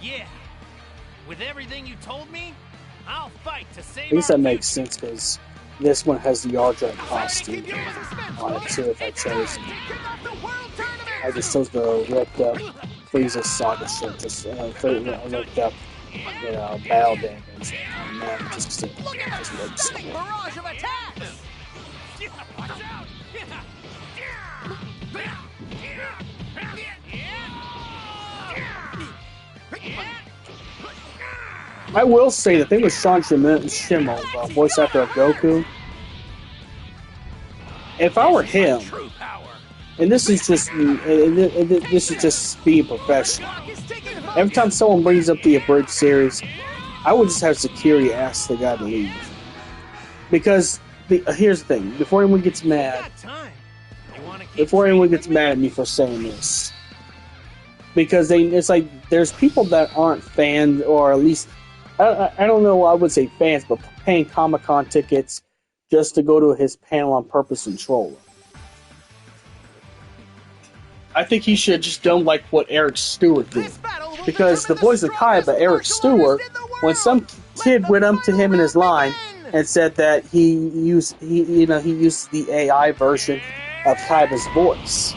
E: Yeah, with everything you told me, I'll fight to save
A: At least
E: our
A: that makes sense because this one has the Yardrat costume on it too. If I chose, I just chose the ripped up Frieza Saga shirt, just ripped up, battle damage. Man, just looks cool.
E: barrage of attacks! Watch out!
A: I will say the thing with Sean Schemmel, voice actor of Goku. If I were him, and this is just being professional. Every time someone brings up the abridged series, I would just have security ask the guy to leave. Because here's the thing: before anyone gets mad at me for saying this, because it's like there's people that aren't fans, or at least I don't know. I would say fans, but paying Comic-Con tickets just to go to his panel on purpose and troll him. I think he should have just done like what Eric Stewart did. Because the voice of Kaiba, Eric Stewart, when some kid went up to him in his line and said that he used the AI version of Kaiba's voice.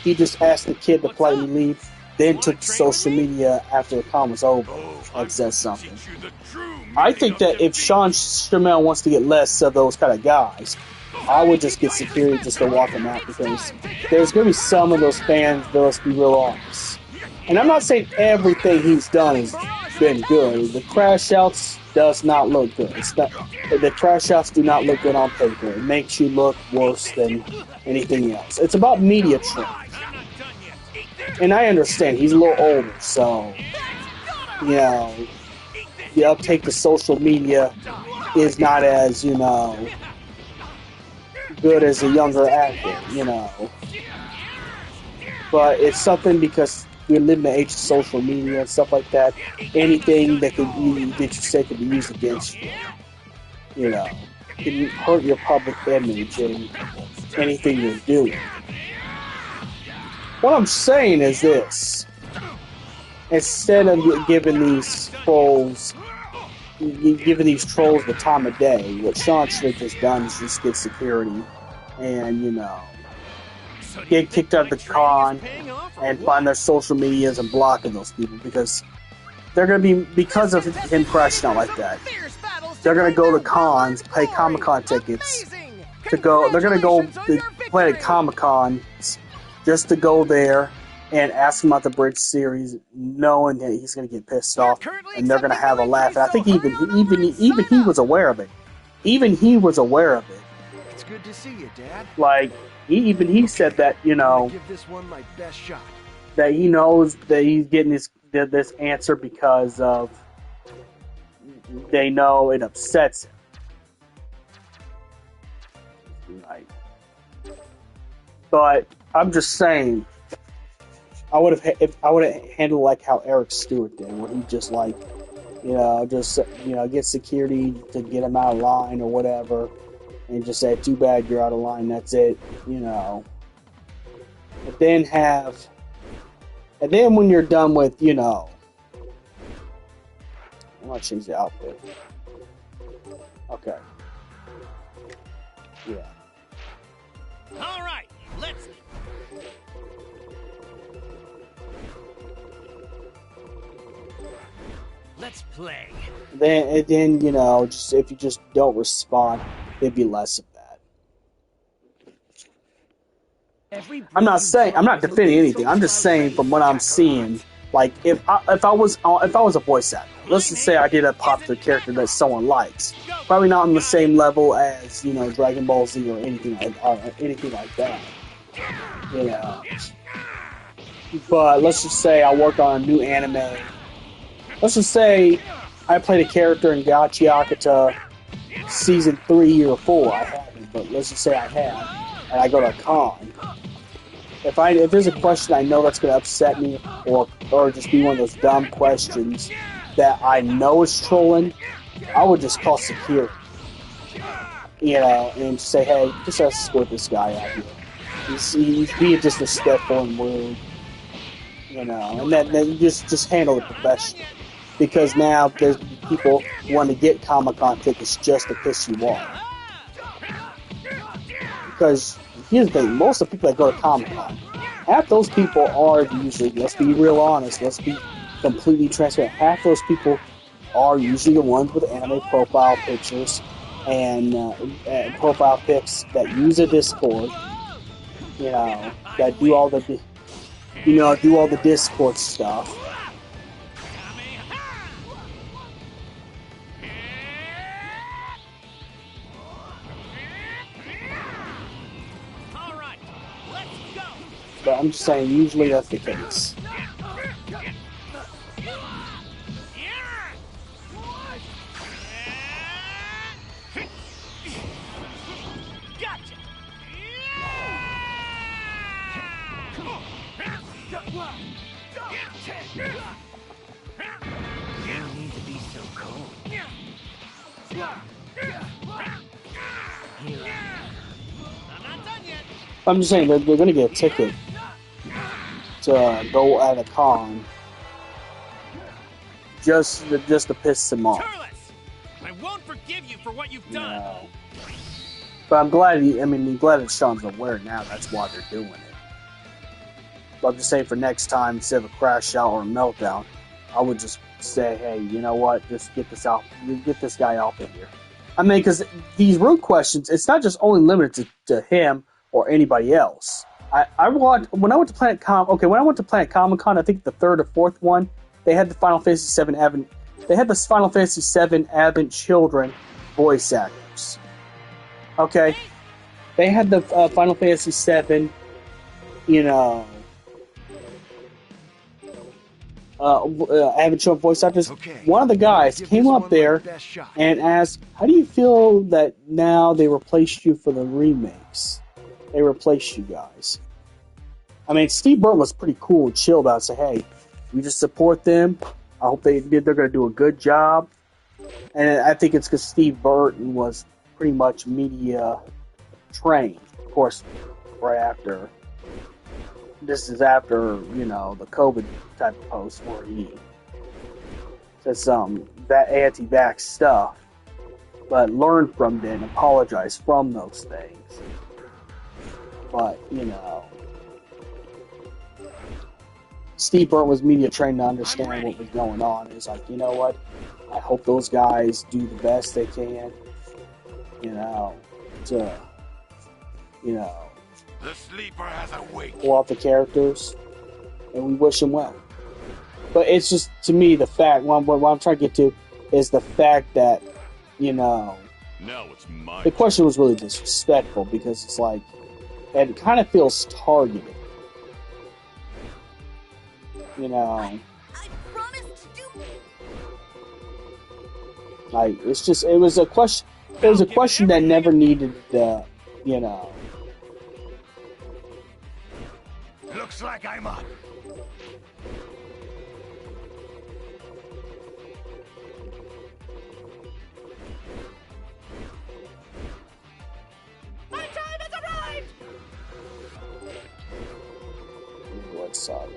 A: He just asked the kid to politely leave, then took to social media after the con was over and said something. I think that if Sean Schemmel wants to get less of those kind of guys, I would just get security just to walk him out, because there's going to be some of those fans that, let's be real honest. And I'm not saying everything he's done has been good. The crash outs does not look good. The crash outs do not look good on paper. It makes you look worse than anything else. It's about media trend. And I understand he's a little older, so the uptake to social media is not as good as a younger actor, But it's something because we live in the age of social media and stuff like that. Anything that you say could be used against you. It can hurt your public image and anything you're doing. What I'm saying is this: instead of giving these trolls giving these trolls the time of day. What Sean should have just done is just get security and, you know, get kicked out of the con and find their social medias and blocking those people, because they're going to be, because of him crashing out like that, they're going to go to cons, pay Comic-Con tickets to go. They're going to go play at Comic-Con just to go there and ask him about the Bridge series, knowing that he's going to get pissed off, and they're going to have a laugh. And I think even he was aware of it. Even he was aware of it.
E: It's good to see you, Dad.
A: Like, he said that, you know,
E: Give this one my best shot.
A: that he knows that he's getting this answer because of, they know it upsets him. Right. But I'm just saying, I would have handled like how Eric Stewart did, where he just like, you know, get security to get him out of line or whatever, and just say, "Too bad you're out of line. That's it," you know. But then when you're done with, you know, I'm gonna change the outfit. Okay. Yeah.
F: All right, let's. Let's play.
A: Then you know, just if you just don't respond, there'd be less of that. I'm not defending anything. I'm just saying from what I'm seeing. Like if I was a voice actor, let's just say I did a popular character that someone likes, probably not on the same level as, you know, Dragon Ball Z or anything like that. You know. But let's just say I worked on a new anime. Let's just say I played a character in Gachi Akata season 3 or 4. I haven't, but let's just say I have, and I go to a con. If there's a question I know that's going to upset me, or just be one of those dumb questions that I know is trolling, I would just call security. You know, and just say, "Hey, just escort this guy out here. He's being disrespectful and rude." You know, and then you just handle it professionally. Because now there's people who want to get Comic-Con tickets just to piss you off. Because here's the thing, most of the people that go to Comic-Con, half those people are usually, let's be real honest, let's be completely transparent, half those people are usually the ones with anime profile pictures and profile pics that use a Discord, you know, that do all the Discord stuff. But I'm just saying, usually that's the case.
F: Gotcha. You don't need to be so cold. I'm not done yet.
A: I'm just saying, they're going to get a ticket to go at a con just to piss them off.
F: Turles, I won't forgive you for what you've done.
A: No. But I'm glad that Sean's aware now that's why they're doing it. But I'm just saying, for next time, instead of a crash out or a meltdown, I would just say, "Hey, you know what? Just get this guy off of here." I mean, because these rude questions, it's not just only limited to him or anybody else. When I went to Planet Comic-Con, I think the 3rd or 4th one, they had the Final Fantasy VII Advent. They had the Final Fantasy VII Advent children voice actors. Okay, they had the Final Fantasy VII, you know, Advent children voice actors.
E: Okay.
A: One of the guys came up there and asked, "How do you feel that now they replaced you for the remakes? They replaced you guys." I mean, Steve Burton was pretty cool and chill about it. Say, "Hey, we just support them. I hope they're going to do a good job." And I think it's because Steve Burton was pretty much media trained. Of course, right after. This is after, you know, the COVID type of post where he said some that anti-vax stuff, but learn from it and apologize from those things. But, you know, Steve Burton was media trained to understand what was going on. He's like, you know what? I hope those guys do the best they can, you know, to, you know,
G: The sleeper has awaked.
A: pull out the characters, and we wish them well. But it's just, to me, the fact, what I'm trying to get to is the fact that, you know,
G: Now it's my
A: the question was really disrespectful because it's like, it kind of feels targeted. You know,
B: I promised to do.
A: like, it's just, it was a question that never needed, you know.
C: Looks like I'm up.
B: My time has arrived!
A: Blood Saga.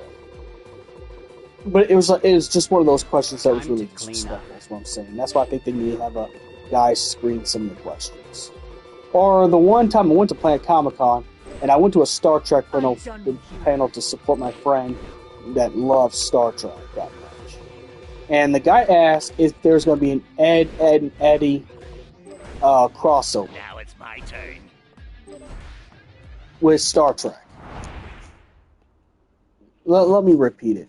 A: But it was just one of those questions that was really disrespectful. That's what I'm saying. That's why I think they need to have a guy screen some of the questions. Or the one time I went to Planet Comic-Con and I went to a Star Trek panel to support my friend that loves Star Trek that much. And the guy asked if there's going to be an Ed and Eddie crossover
C: Now it's my turn.
A: with Star Trek. Let me repeat it.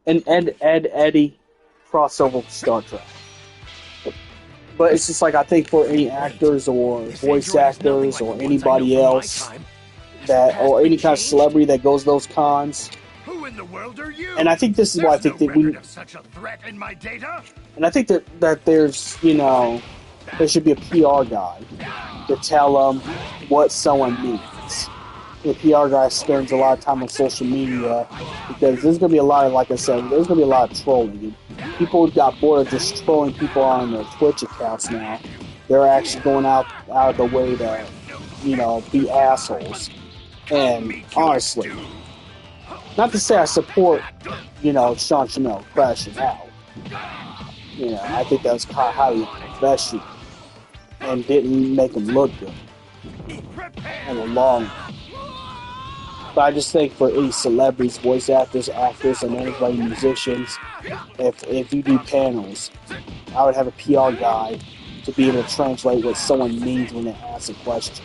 A: An Eddie crossover with Star Trek. But it's just like, I think for any actors or voice actors or anybody else that, or any kind of celebrity that goes to those cons,
C: Who in the world are you?
A: and I think this is why I think that we,
C: of such a threat in my data.
A: and I think that there's, you know, there should be a PR guy to tell them what someone means. The PR guy spends a lot of time on social media because there's going to be a lot of, like I said, there's going to be a lot of trolling. People got bored of just trolling people on their Twitch accounts now. They're actually going out of the way to, you know, be assholes. And honestly, not to say I support, you know, Sean Chanel crashing out. You know, I think that was kind of highly professional and didn't make him look good in the long run. But I just think for any celebrities, voice actors, and anybody, musicians, if you do panels, I would have a PR guy to be able to translate what someone means when they ask a question.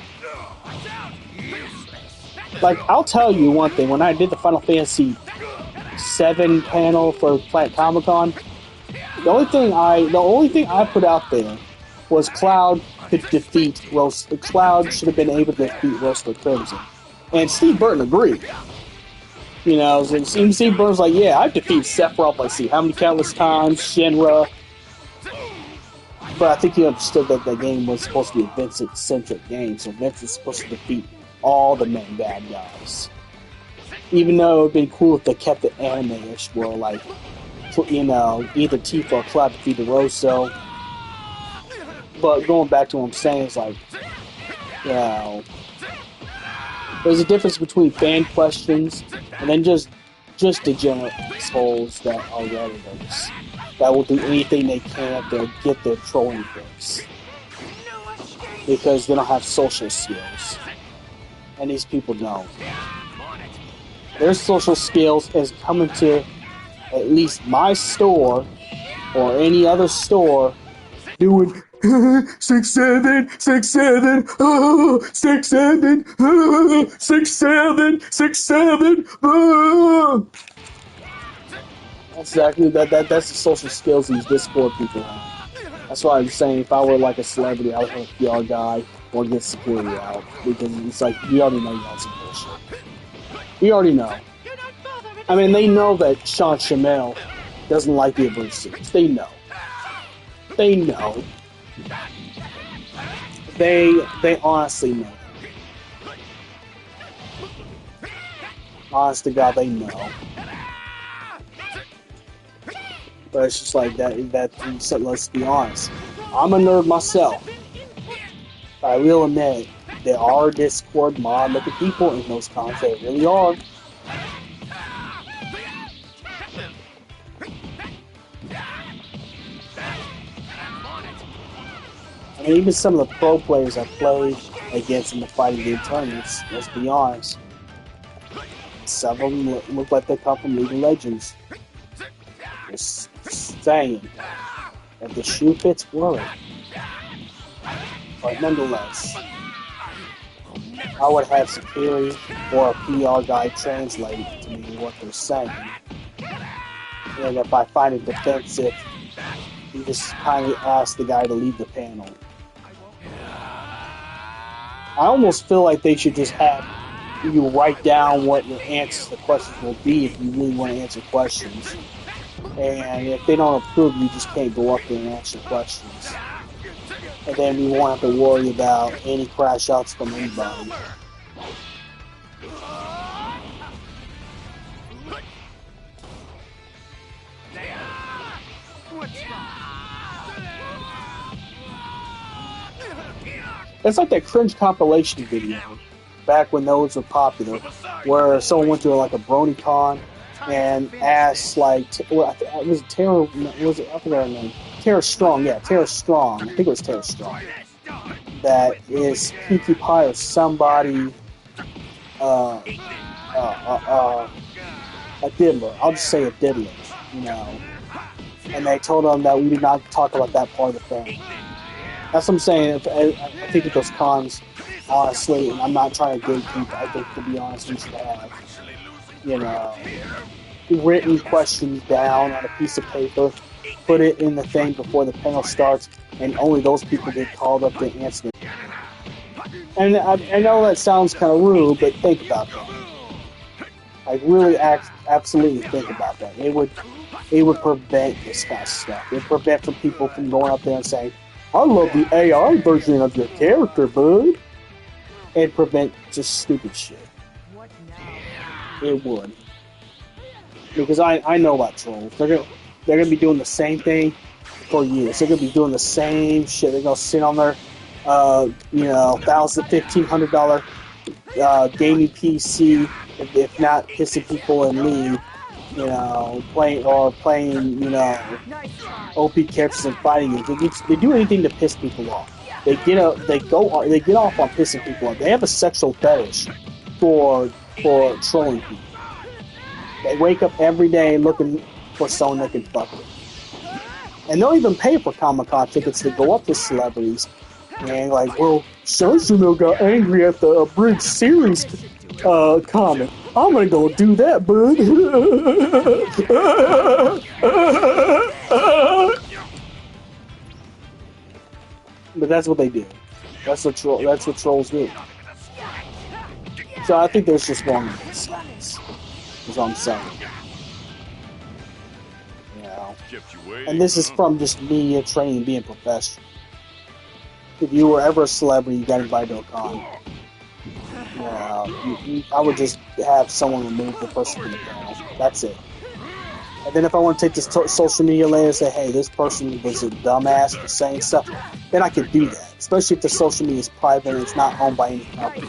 A: Like, I'll tell you one thing, when I did the Final Fantasy VII panel for Planet Comic-Con, the only thing I put out there was Cloud could defeat Cloud should have been able to defeat Roster Crimson. And Steve Burton agreed. You know, and Steve Burton's like, yeah, I've defeated Sephiroth, like, see how many countless times, Shinra. But I think he understood that the game was supposed to be a Vincent-centric game, so Vince is supposed to defeat all the main bad guys. Even though it would have been cool if they kept it anime-ish, where, like, you know, either Tifa or Cloud defeated Rosso. But going back to what I'm saying, it's like, you know, there's a difference between fan questions and then just degenerate assholes that are Redditors that will do anything they can to get their trolling fix because they don't have social skills, and these people don't. Their social skills is coming to at least my store or any other store doing 6-7, 6-7, 6-7, 6-7, 6-7. That's exactly that's the social skills these Discord people have. That's why I'm saying if I were like a celebrity, I would have a PR guy or get security out because it's like we already know you have some bullshit. We already know. I mean, they know that Sean Chamel doesn't like the adversities. They know. They know. They honestly know. Honest to God, they know. But it's just like that. So let's be honest. I'm a nerd myself. I will admit there are Discord mod-looking people in those cons. There really are. I mean, even some of the pro players I played against in the fighting game tournaments, let's be honest, some of them look like they come from League of Legends. Just saying. If the shoe fits, wear it. But nonetheless, I would have Sakiri or a PR guy translate to me what they're saying. And if I find it defensive, you just kindly ask the guy to leave the panel. I almost feel like they should just have you write down what your answers to the questions will be if you really want to answer questions. And if they don't approve, you just can't go up there and answer questions. And then we won't have to worry about any crash outs from anybody. It's like that cringe compilation video back when those were popular, where someone went to like a BronyCon and asked like, was it Tara? Was it, I forgot her name? Tara Strong, yeah, Tara Strong. I think it was Tara Strong. That is Pinkie Pie or somebody. A diddler. I'll just say a diddler, you know. And they told them that we did not talk about that part of the film. That's what I'm saying. I think at those cons, honestly, and I'm not trying to gatekeep, I think, to be honest, we should have, you know, written questions down on a piece of paper, put it in the thing before the panel starts, and only those people get called up to answer it. And I know that sounds kind of rude, but think about that. I really absolutely think about that. It would prevent this kind of stuff. It would prevent from people from going up there and saying, I love the AI version of your character, bud. It'd prevent just stupid shit. It would. Because I know about trolls. They're gonna be doing the same thing for years. They're gonna be doing the same shit. They're gonna sit on their $1,500 gaming PC, if not pissing people in League, you know, playing OP characters and fighting games. They do anything to piss people off. They get off on pissing people off. They have a sexual fetish for trolling people. They wake up every day looking for someone they can fuck with. And they'll even pay for Comic-Con tickets to go up to celebrities. And like, well, so-and-so got angry at the abridged series comic. I'm gonna go do that, bud. But that's what they do. That's what trolls do. So I think there's just wrong in this. Is what I'm saying. You know. And this is from just media training, being professional. If you were ever a celebrity, you got invited to a con. I would just have someone remove the person from the panel. That's it. And then if I want to take this social media layer and say, hey, this person was a dumbass for saying stuff, then I could do that. Especially if the social media is private and it's not owned by any company.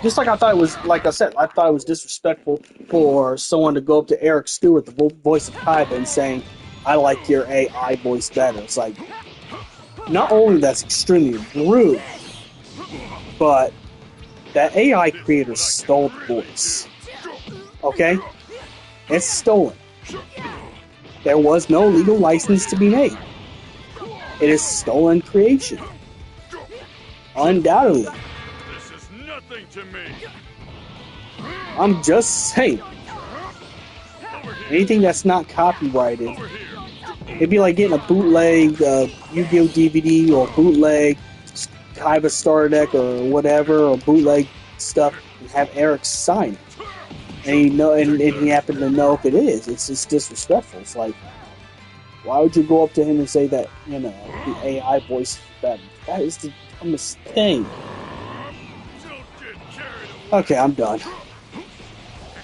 A: Just like I thought it was, like I said, I thought it was disrespectful for someone to go up to Eric Stewart, the voice of Kaiba, and saying, I like your AI voice better. It's like, not only that's extremely rude, but that AI creator stole the voice. Okay? It's stolen. There was no legal license to be made. It is stolen creation. Undoubtedly.
G: This is nothing to me.
A: I'm just saying. Anything that's not copyrighted, it'd be like getting a bootleg Yu-Gi-Oh! DVD or bootleg Kaiba Starter Deck or whatever, or bootleg stuff, and have Eric sign it. And and he happened to know if it is. It's just disrespectful. It's like, why would you go up to him and say that, the AI voice is better? That is the dumbest thing. Okay, I'm done.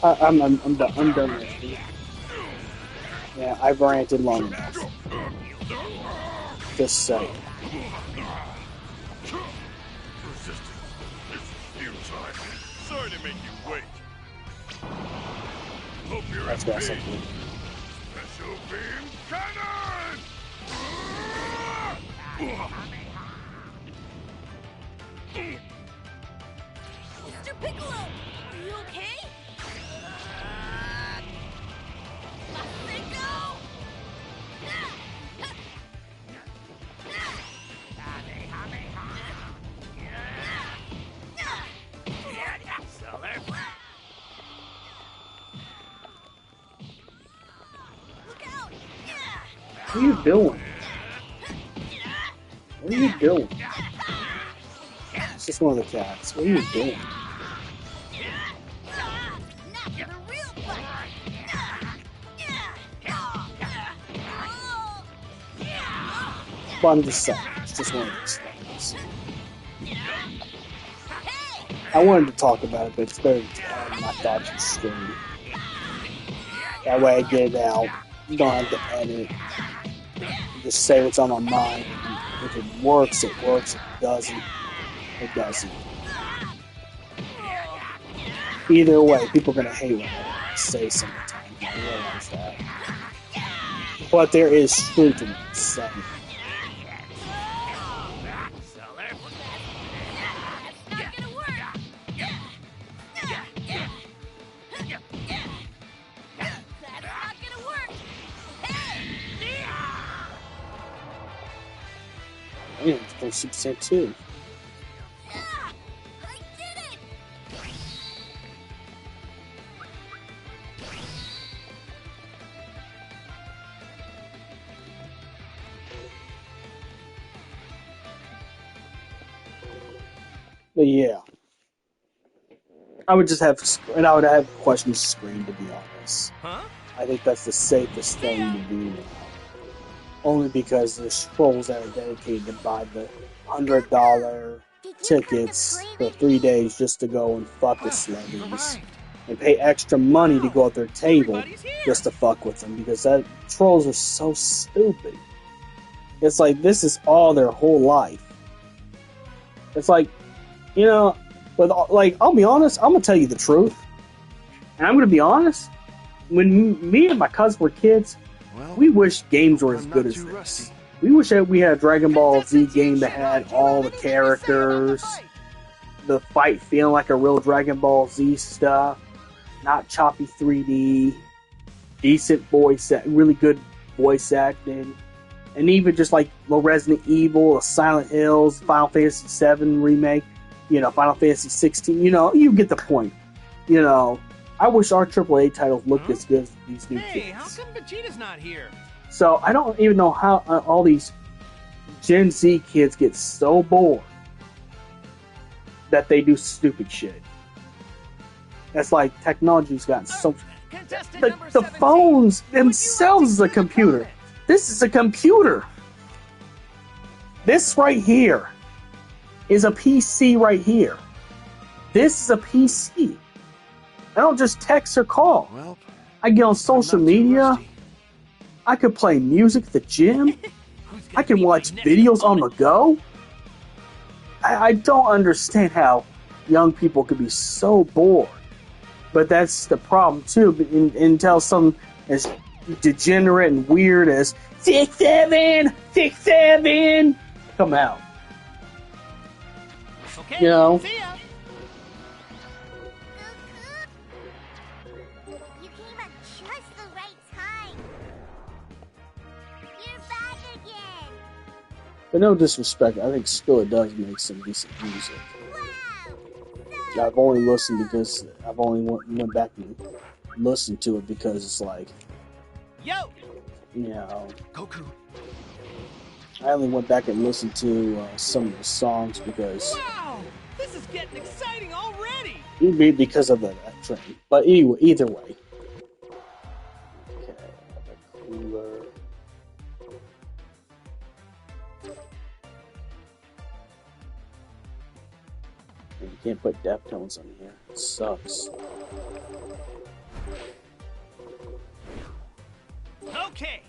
A: I'm done. I'm done with it. Yeah, I've ranted long enough. Just saying.
G: Sorry to make you wait.
A: That's got something.
G: Special beam cannon!
B: Mr. Piccolo, are you okay? Masenko! Look out!
A: What are you doing? What are you doing? It's just one of the cats. What are you doing?
B: Now for the real fight!
A: But I'm just saying, it's just one of those things. I wanted to talk about it, but it's better to have my thoughts on stream. That way I get it out. You don't have to edit. You just say what's on my mind. If it works, it works. If it doesn't, it doesn't. Either way, people are going to hate when I say sometimes. I realize that. But there is truth in what I'm saying.
B: That's not gonna work! That's not gonna work! Hey!
A: Yeah, it's for Super Saiyan 2.
B: Ah, I did it!
A: But yeah. I would just have, and I would have questions screened, to be honest.
E: Huh?
A: I think that's the safest thing to do now. Only because there's trolls that are dedicated to buy the $100 tickets for 3 days just to go and fuck with celebrities. And pay extra money to go at their table just to fuck with them. Because that trolls are so stupid. It's like, this is all their whole life. It's like, you know, with like, I'll be honest, I'm gonna tell you the truth, and I'm gonna be honest. When me and my cousin were kids, we wish games were as good as this. We wish that we had a Dragon Ball Z game that had all the characters, the fight feeling like a real Dragon Ball Z stuff, not choppy 3D, decent voice, really good voice acting, and even just like Resident Evil, Silent Hills, Final Fantasy VII remake. You know, Final Fantasy 16, you know, you get the point. You know, I wish our AAA titles looked as good as these new
E: Hey,
A: kids.
E: how come Vegeta's not here?
A: So I don't even know how all these Gen Z kids get so bored that they do stupid shit. That's like technology's gotten so...
E: Contestant
A: The,
E: number
A: the
E: 17,
A: phones
E: would you like
A: themselves
E: to
A: is a
E: give your
A: computer.
E: comment?
A: This is a computer. This right here is a PC right here. This is a PC. I don't just text or call.
H: Well,
A: I get on social media. I could play music at the gym.
E: Who's gonna
A: I can
E: be
A: watch
E: my next
A: videos on the
E: opponent?
A: go. I don't understand how young people could be so bored. But that's the problem too. Until some as degenerate and weird as 6'7", 6'7" come out.
E: Okay,
A: You know.
E: see ya.
B: You came at just the right time. You're back again.
A: But no disrespect, I think Spilla does make some decent music.
B: Wow.
A: I've only listened because I've only went back and listened to it because it's like,
E: Yo,
A: you know,
H: Goku.
A: I only went back and listened to some of the songs because
E: wow, this is getting exciting already.
A: because of that train. But anyway, either way. Okay, the cooler. And you can't put Deftones on here. It sucks.
E: Okay.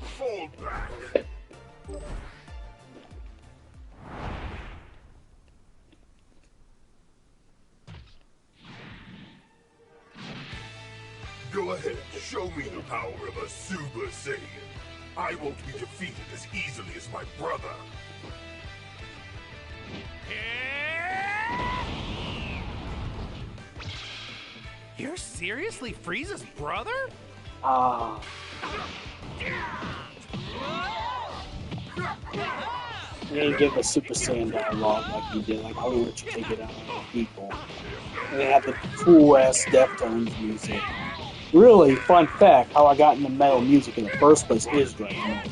G: Fall back. Show me the power of a Super Saiyan. I won't be defeated as easily as my brother.
E: You're seriously Frieza's brother?
A: Ah. He ain't give a Super Saiyan dialogue like he did. Like, I will let you take it out on people. And they have the cool-ass Deftones music. Really, fun fact, how I got into metal music in the first place is Dragon Ball.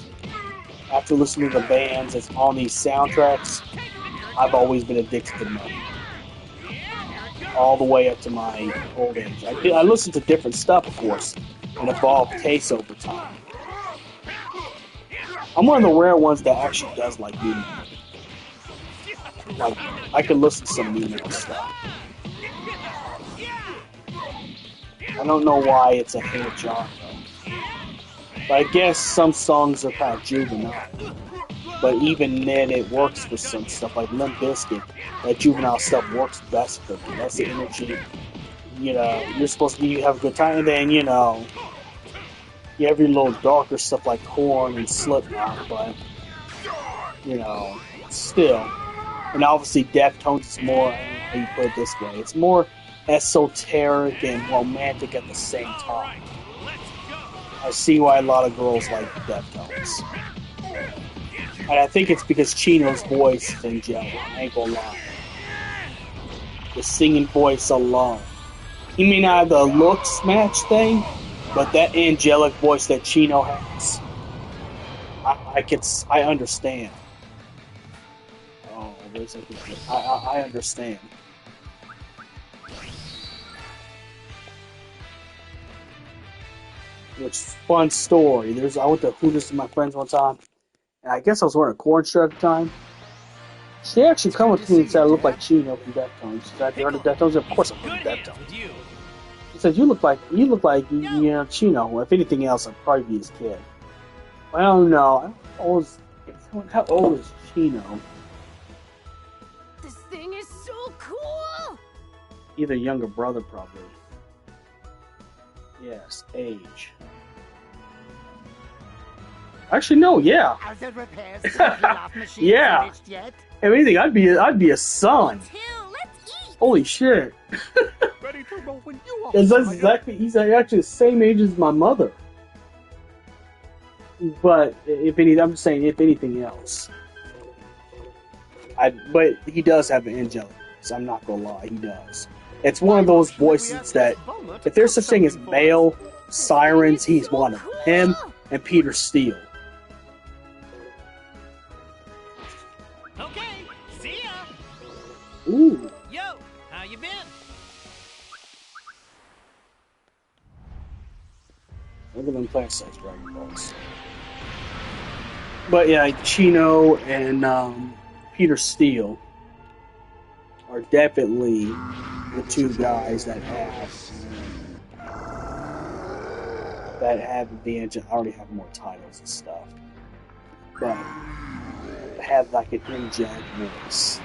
A: After listening to the bands that's on these soundtracks, I've always been addicted to metal. All the way up to my old age. I listened to different stuff, of course, and evolved tastes over time. I'm one of the rare ones that actually does like new music. Like, I can listen to some new metal stuff. I don't know why it's a hate genre. But I guess some songs are kind of juvenile. But even then, it works for some stuff like Limp Bizkit. That juvenile stuff works best for me. That's the energy. You know, you're supposed to be, you have a good time, and then, you know, you have your little darker stuff like Korn and Slipknot, but, you know, still. And obviously, Deftones is more, I don't know how you put it this way, it's more esoteric and romantic at the same time. I see why a lot of girls like Deftones. And I think it's because Chino's voice is angelic. I ain't gonna lie. The singing voice alone. He may not have the looks match thing, but that angelic voice that Chino has, I understand. Oh, there's a, I understand. Which fun story. I went to Hooters with my friends one time. And I guess I was wearing a corn shirt at the time. She actually come up to me and said I look like Chino from Deftones. She said, "Have you heard of Deftones?" Of course, I'm from Deftones. She said, "You look like you know Chino. If anything else, I'd probably be his kid." I don't know. How old is Chino?
B: This thing is so cool!
A: Either younger brother, probably. Yes, age. Actually, no. Yeah.
I: Are the repairs to the pilaf machine
A: Yeah.
I: finished yet?
A: If anything, I'd be a son.
B: Let's eat!
A: Holy shit!
E: Ready to roll when you are.
A: He's actually the same age as my mother. But I'm just saying, if anything else, but he does have an angelic voice. I'm not gonna lie, he does. It's one of those voices that, if there's such thing as male sirens, he's one of them. Him and Peter Steele.
E: Okay, see ya.
A: Ooh.
E: Yo, how you been?
A: Look at them playing such Dragon Balls. But yeah, Chino and Peter Steele are definitely the two guys that have the engine. I already have more titles and stuff, but have like an angelic voice.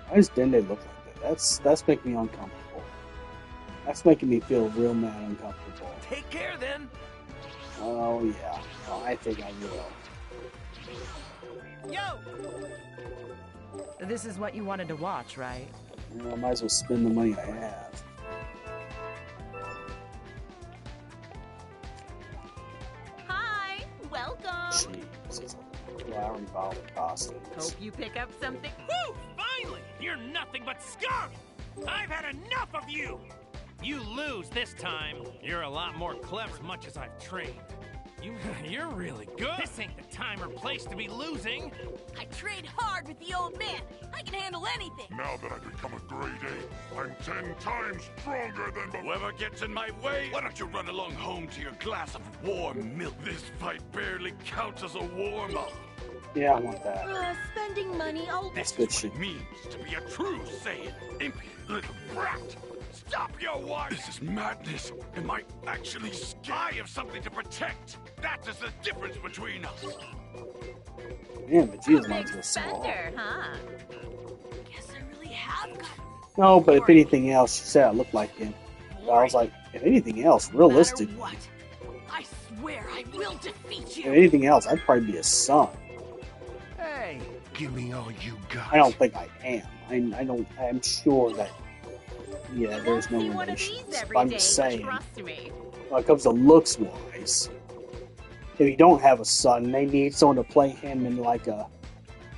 A: Why didn't they look like that? That's making me uncomfortable. That's making me feel real mad uncomfortable.
C: Take care then.
A: Oh yeah, I think I will.
E: Yo.
J: This is what you wanted to watch, right?
A: You know, I might as well spend the money I have.
B: Hi! Welcome!
A: Jesus. I already bought the costumes.
J: Hope you pick up something.
C: Woo! Finally! You're nothing but scum! I've had enough of you!
E: You lose this time. You're a lot more clever as much as I've trained. You're really good. This ain't the time or place to be losing.
B: I trained hard with the old man. I can handle anything.
G: Now that I've become a grade A, I'm 10 times stronger than before.
F: Whoever gets in my way, why don't you run along home to your glass of warm milk? This fight barely counts as a warm-up.
A: Yeah, I want that.
B: Spending money all
A: That's good shit.
F: Means to be a true Saiyan, impudent little brat. Stop your war! This is madness. Am I actually scared? I have something to protect. That is the difference between us.
A: Man, Vegeta's
B: A
A: not
B: big
A: to small.
B: spender, huh? Guess I really have got.
A: No, but if anything else, she said I looked like him. But I was like, if anything else, realistic.
B: No matter what, I swear I will defeat
A: If
B: you.
A: anything else, I'd probably be his son.
F: Hey, give me all you got.
A: I don't think I am. I don't. I'm sure that. Yeah,
B: You
A: there's
B: won't
A: no
B: see one of
A: relations.
B: these every
A: But I'm
B: day,
A: just saying,
B: trust me.
A: when it comes to looks wise, if you don't have a son, they need someone to play him in like a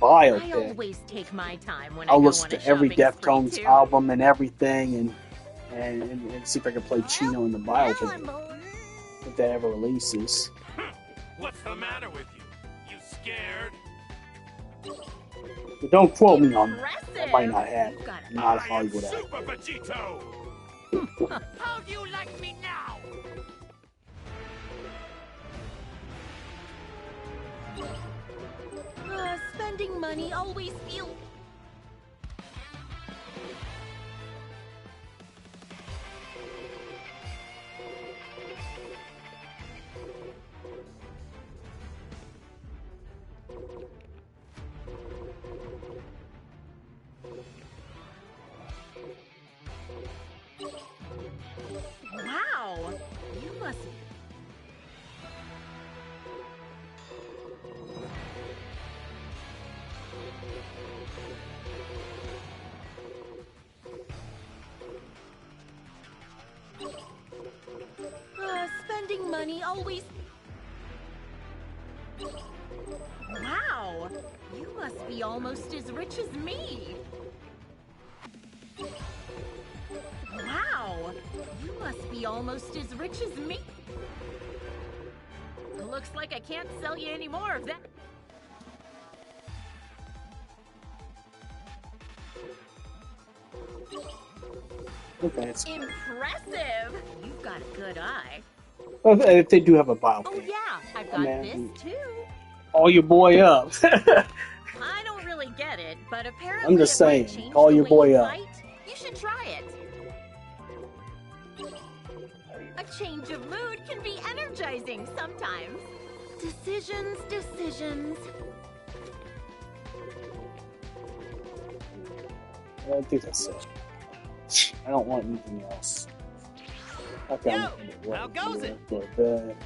B: I
A: biopic.
B: always take my time when
A: I'll
B: I go
A: listen
B: on a
A: to every
B: shopping spree,
A: Deftones
B: too.
A: album and everything, and see if I can play Chino in the biopic if that ever releases.
E: What's the matter with you? You scared?
A: But don't quote me on that. That
B: Impressive.
A: might not happen.
B: You've got it.
A: Not a
D: I am
A: Hollywood actor.
D: Super Vegito!
C: How do you like me now?
B: Spending money always feels. Wow, you must. Spending money always. Wow, you must be almost as rich as me. Wow, you must be almost as rich as me. Looks like I can't sell you any more of that.
A: Okay, it's,
B: Impressive! You've got a good eye.
A: well, if they do have a biopic,
B: Oh yeah, I've got
A: Man.
B: this too.
A: call your boy up.
B: I don't really get it, but apparently
A: I'm just
B: it might
A: saying,
B: change
A: call
B: the
A: your
B: way
A: boy
B: you
A: up.
B: fight. You should try it. A change of mood can be energizing sometimes. Decisions, decisions.
A: I think that's it. I don't want anything else. Okay, I'm
E: Yo,
A: gonna get
E: how
A: right
E: goes
A: here,
E: it?
A: go to bed.